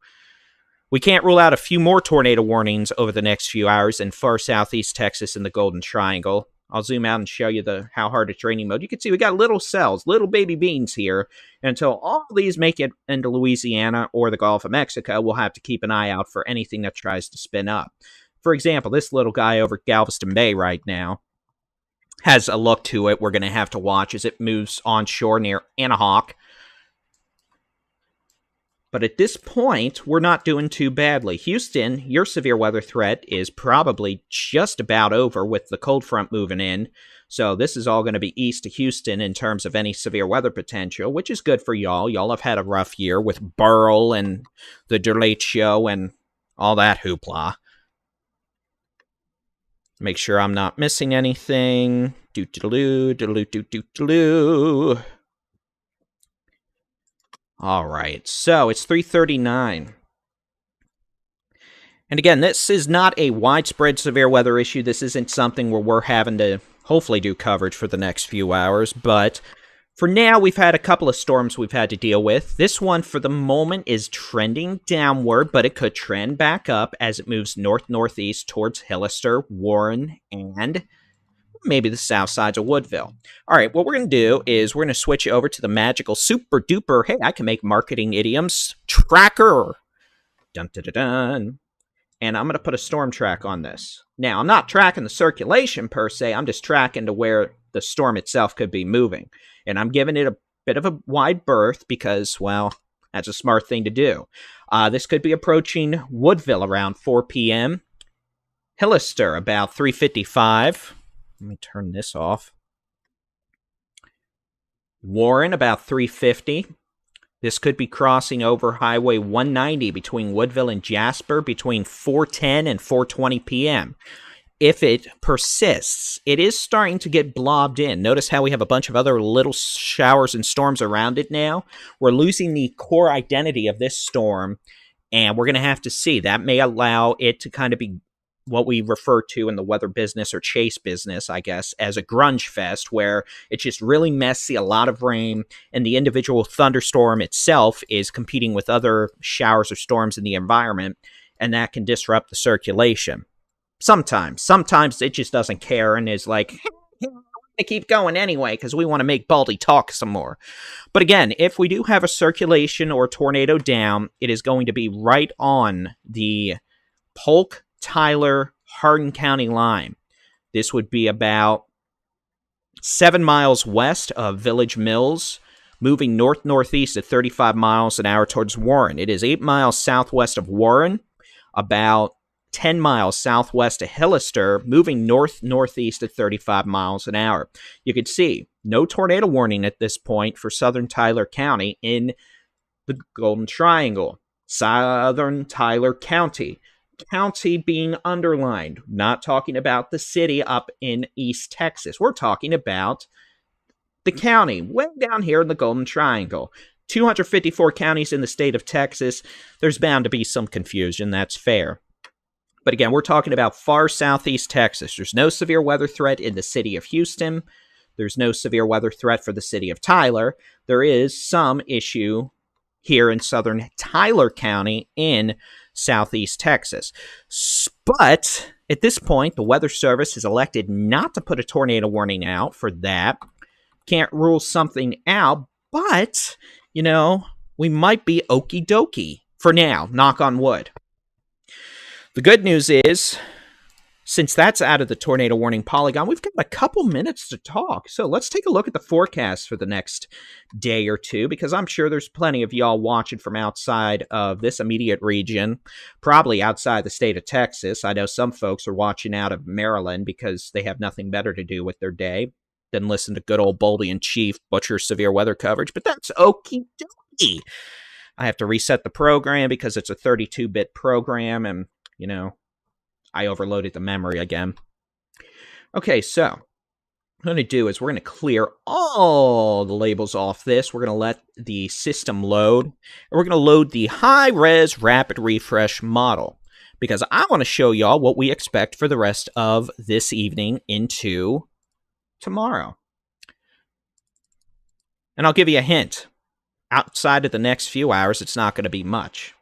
We can't rule out a few more tornado warnings over the next few hours in far southeast Texas and the Golden Triangle. I'll zoom out and show you how hard it's raining mode. You can see we got little cells, little baby beans here. And until all these make it into Louisiana or the Gulf of Mexico, we'll have to keep an eye out for anything that tries to spin up. For example, this little guy over Galveston Bay right now has a look to it we're going to have to watch as it moves onshore near Anahawk. But at this point, we're not doing too badly. Houston, your severe weather threat is probably just about over with the cold front moving in. So this is all going to be east of Houston in terms of any severe weather potential, which is good for y'all. Y'all have had a rough year with Burl and the Late Show and all that hoopla. Make sure I'm not missing anything. Doo-doo-doo-doo-doo-doo-doo-doo. All right, so it's 3:39. And again, this is not a widespread severe weather issue. This isn't something where we're having to hopefully do coverage for the next few hours. But for now, we've had a couple of storms we've had to deal with. This one, for the moment, is trending downward, but it could trend back up as it moves north-northeast towards Hillister, Warren, and maybe the south sides of Woodville. All right, what we're going to do is we're going to switch over to the magical super duper, hey, I can make marketing idioms, tracker. Dun dun dun dun. And I'm going to put a storm track on this. Now, I'm not tracking the circulation per se, I'm just tracking to where the storm itself could be moving. And I'm giving it a bit of a wide berth because, well, that's a smart thing to do. This could be approaching Woodville around 4 p.m. Hillister about 3:55. Let me turn this off. Warren, about 3:50. This could be crossing over Highway 190 between Woodville and Jasper between 4:10 and 4:20 p.m. If it persists, it is starting to get blobbed in. Notice how we have a bunch of other little showers and storms around it now. We're losing the core identity of this storm, and we're going to have to see. That may allow it to kind of be what we refer to in the weather business or chase business, I guess, as a grunge fest, where it's just really messy, a lot of rain, and the individual thunderstorm itself is competing with other showers or storms in the environment, and that can disrupt the circulation. Sometimes it just doesn't care and is like, we're going to keep going anyway because we want to make Baldy talk some more. But again, if we do have a circulation or a tornado down, it is going to be right on the Polk, Tyler, Harden County line. This would be about 7 miles west of Village Mills, moving north-northeast at 35 miles an hour towards Warren. It is 8 miles southwest of Warren, about 10 miles southwest of Hillister, moving north-northeast at 35 miles an hour. You can see no tornado warning at this point for southern Tyler County in the Golden Triangle. Southern Tyler County being underlined. Not talking about the city up in East Texas. We're talking about the county way down here in the Golden Triangle. 254 counties in the state of Texas. There's bound to be some confusion. That's fair. But again, we're talking about far southeast Texas. There's no severe weather threat in the city of Houston. There's no severe weather threat for the city of Tyler. There is some issue here in southern Tyler County in southeast Texas. But at this point, the Weather Service has elected not to put a tornado warning out for that. Can't rule something out, but, you know, we might be okie dokie for now, knock on wood. The good news is, since that's out of the tornado warning polygon, we've got a couple minutes to talk. So let's take a look at the forecast for the next day or two, because I'm sure there's plenty of y'all watching from outside of this immediate region, probably outside the state of Texas. I know some folks are watching out of Maryland because they have nothing better to do with their day than listen to good old Baldy-in-Chief butcher severe weather coverage, but that's okie dokie. I have to reset the program because it's a 32-bit program, and, you know, I overloaded the memory again. Okay, so what I'm going to do is we're going to clear all the labels off this. We're going to let the system load, and we're going to load the high-res rapid refresh model, because I want to show y'all what we expect for the rest of this evening into tomorrow. And I'll give you a hint. Outside of the next few hours, it's not going to be much.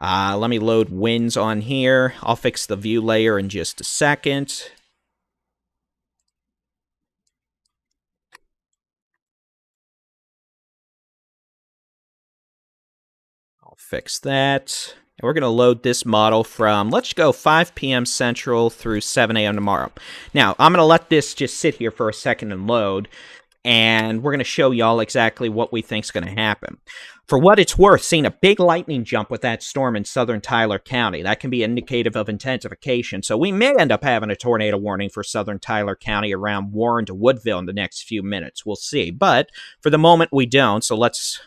Let me load winds on here. I'll fix the view layer in just a second. I'll fix that. And we're going to load this model from, let's go 5 p.m. Central through 7 a.m. tomorrow. Now, I'm going to let this just sit here for a second and load, and we're going to show y'all exactly what we think is going to happen. For what it's worth, seeing a big lightning jump with that storm in southern Tyler County, that can be indicative of intensification. So we may end up having a tornado warning for southern Tyler County around Warren to Woodville in the next few minutes. We'll see. But for the moment, we don't. So let's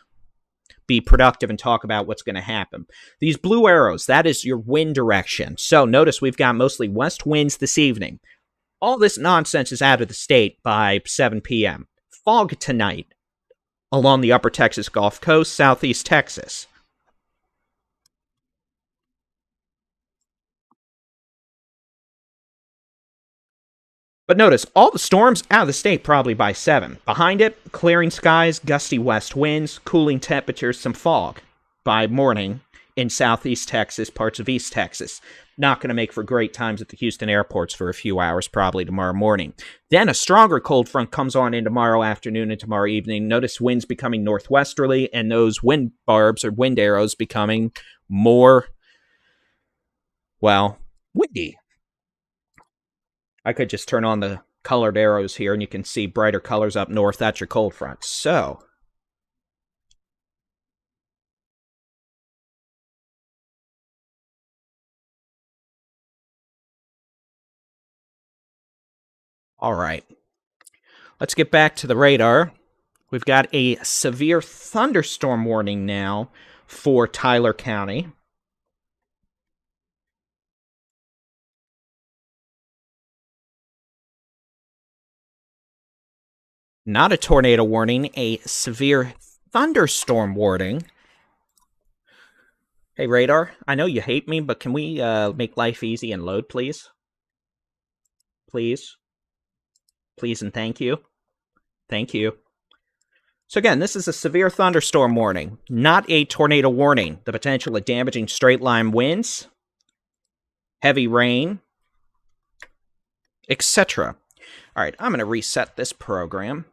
be productive and talk about what's going to happen. These blue arrows, that is your wind direction. So notice we've got mostly west winds this evening. All this nonsense is out of the state by 7 p.m. Fog tonight along the upper Texas Gulf Coast, southeast Texas. But notice, all the storms out of the state probably by 7. Behind it, clearing skies, gusty west winds, cooling temperatures, some fog by morning in southeast Texas, parts of east Texas. Not going to make for great times at the Houston airports for a few hours, probably tomorrow morning. Then a stronger cold front comes on in tomorrow afternoon and tomorrow evening. Notice winds becoming northwesterly, and those wind barbs or wind arrows becoming more, well, windy. I could just turn on the colored arrows here, and you can see brighter colors up north. That's your cold front. So, all right. Let's get back to the radar. We've got a severe thunderstorm warning now for Tyler County. Not a tornado warning, a severe thunderstorm warning. Hey, radar, I know you hate me, but can we make life easy and load, please? Please. Please and thank you. Thank you. So again, this is a severe thunderstorm warning, not a tornado warning. The potential of damaging straight-line winds, heavy rain, etc. All right, I'm going to reset this program.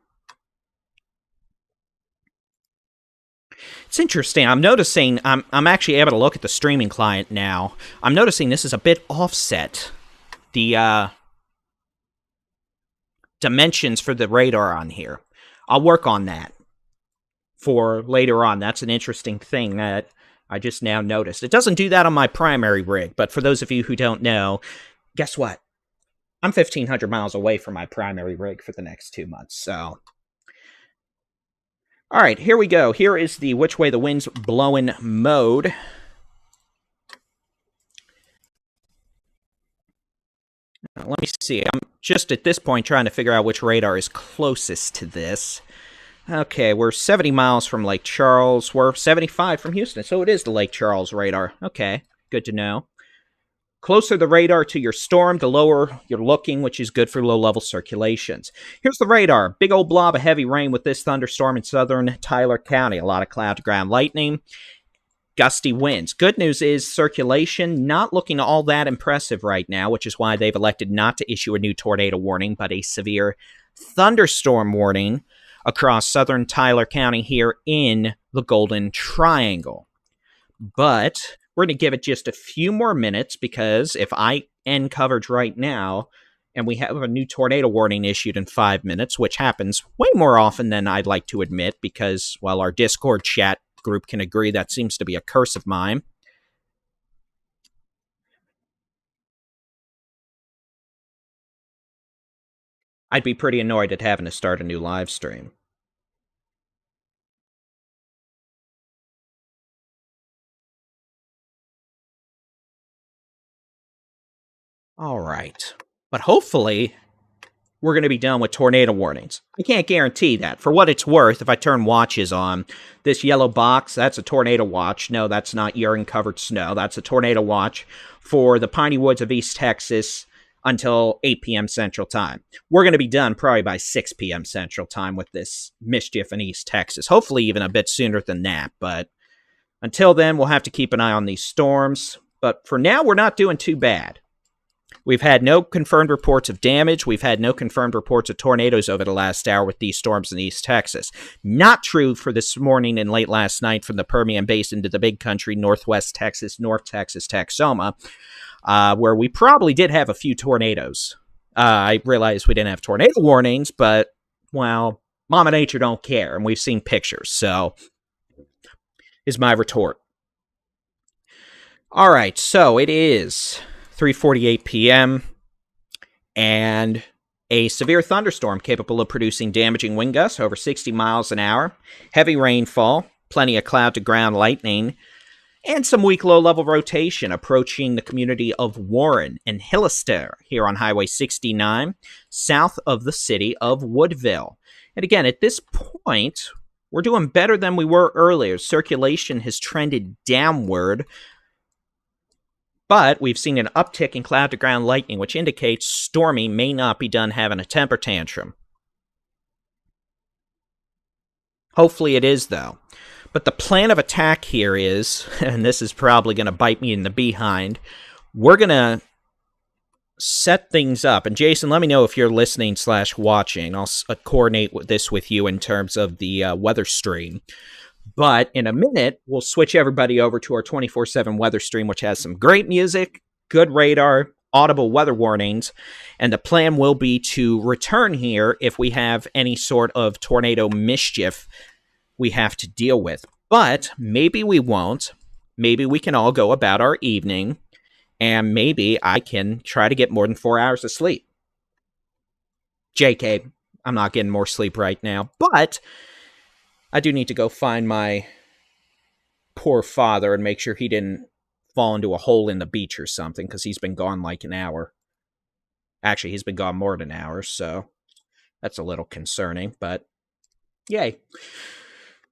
It's interesting. I'm noticing I'm actually able to look at the streaming client now. I'm noticing this is a bit offset. The dimensions for the radar on here. I'll work on that for later on. That's an interesting thing that I just now noticed. It doesn't do that on my primary rig, but for those of you who don't know, guess what? I'm 1,500 miles away from my primary rig for the next 2 months, so. All right, here we go. Here is the which way the wind's blowing mode. Now, let me see. I'm just at this point trying to figure out which radar is closest to this. Okay, we're 70 miles from Lake Charles. We're 75 from Houston, so it is the Lake Charles radar. Okay, good to know. Closer the radar to your storm, the lower you're looking, which is good for low-level circulations. Here's the radar. Big old blob of heavy rain with this thunderstorm in southern Tyler County. A lot of cloud-to-ground lightning. gusty winds. Good news is circulation not looking all that impressive right now, which is why they've elected not to issue a new tornado warning, but a severe thunderstorm warning across southern Tyler County here in the Golden Triangle. But we're going to give it just a few more minutes, because if I end coverage right now and we have a new tornado warning issued in 5 minutes, which happens way more often than I'd like to admit, because, well, our Discord chat group can agree that seems to be a curse of mine. I'd be pretty annoyed at having to start a new live stream. All right. But hopefully we're going to be done with tornado warnings. I can't guarantee that. For what it's worth, if I turn watches on, this yellow box, that's a tornado watch. No, that's not urine-covered snow. That's a tornado watch for the Piney Woods of East Texas until 8 p.m. Central Time. We're going to be done probably by 6 p.m. Central Time with this mischief in East Texas. Hopefully even a bit sooner than that. But until then, we'll have to keep an eye on these storms. But for now, we're not doing too bad. We've had no confirmed reports of damage. We've had no confirmed reports of tornadoes over the last hour with these storms in East Texas. Not true for this morning and late last night from the Permian Basin to the Big Country, Northwest Texas, North Texas, Texoma, where we probably did have a few tornadoes. I realize we didn't have tornado warnings, but, well, Mama Nature don't care, and we've seen pictures, so is my retort. All right, so it is 3:48 p.m., and a severe thunderstorm capable of producing damaging wind gusts over 60 miles an hour, heavy rainfall, plenty of cloud-to-ground lightning, and some weak low-level rotation approaching the community of Warren and Hillister here on Highway 69, south of the city of Woodville. And again, at this point, we're doing better than we were earlier. Circulation has trended downward, but we've seen an uptick in cloud-to-ground lightning, which indicates Stormy may not be done having a temper tantrum. Hopefully it is, though. But the plan of attack here is, and this is probably going to bite me in the behind, we're going to set things up. And Jason, let me know if you're listening/watching. I'll coordinate this with you in terms of the weather stream. But in a minute, we'll switch everybody over to our 24/7 weather stream, which has some great music, good radar, audible weather warnings, and the plan will be to return here if we have any sort of tornado mischief we have to deal with. But maybe we won't. Maybe we can all go about our evening, and maybe I can try to get more than 4 hours of sleep. JK, I'm not getting more sleep right now, but I do need to go find my poor father and make sure he didn't fall into a hole in the beach or something, because he's been gone like an hour. Actually, he's been gone more than an hour, so that's a little concerning, but yay.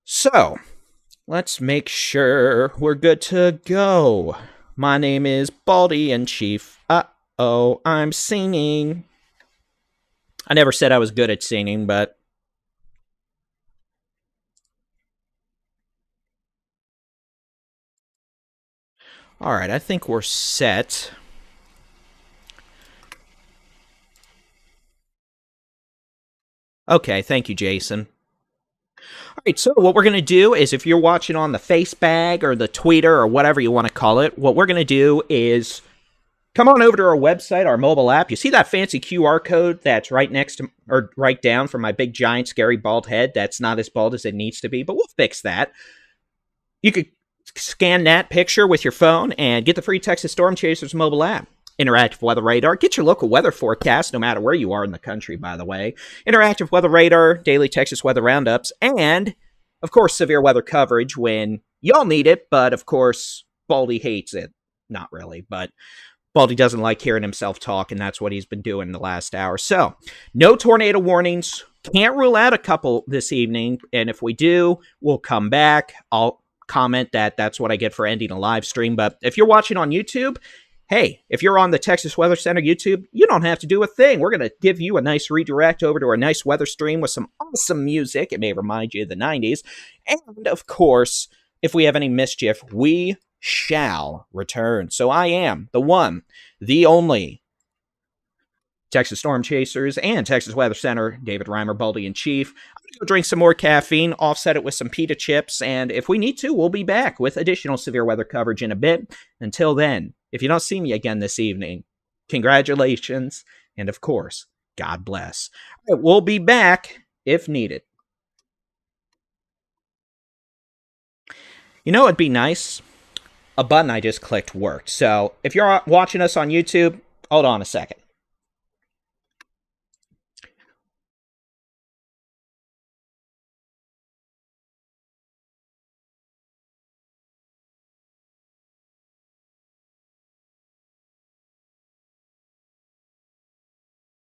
So, let's make sure we're good to go. My name is Baldy-in-Chief. Uh-oh, I'm singing. I never said I was good at singing, but all right, I think we're set. Okay, thank you, Jason. All right, so what we're going to do is, if you're watching on the Facebag or the Tweeter or whatever you want to call it, what we're going to do is come on over to our website, our mobile app. You see that fancy QR code that's right next to, or right down from my big, giant, scary, bald head that's not as bald as it needs to be, but we'll fix that. You could scan that picture with your phone and get the free Texas Storm Chasers mobile app. Interactive Weather Radar. Get your local weather forecast, no matter where you are in the country, by the way. Interactive Weather Radar, daily Texas weather roundups, and, of course, severe weather coverage when y'all need it, but, of course, Baldy hates it. Not really, but Baldy doesn't like hearing himself talk, and that's what he's been doing the last hour. So, no tornado warnings. Can't rule out a couple this evening, and if we do, we'll come back. I'll comment that that's what I get for ending a live stream, but if you're watching on YouTube, hey, if you're on the Texas Weather Center YouTube, you don't have to do a thing. We're going to give you a nice redirect over to our nice weather stream with some awesome music. It may remind you of the 90s. And, of course, if we have any mischief, we shall return. So I am the one, the only Texas Storm Chasers and Texas Weather Center, David Reimer, Baldy-in-Chief. I'm going to go drink some more caffeine, offset it with some pita chips, and if we need to, we'll be back with additional severe weather coverage in a bit. Until then, if you don't see me again this evening, congratulations, and of course, God bless. All right, we'll be back if needed. You know, it'd be nice. A button I just clicked worked. So if you're watching us on YouTube, hold on a second.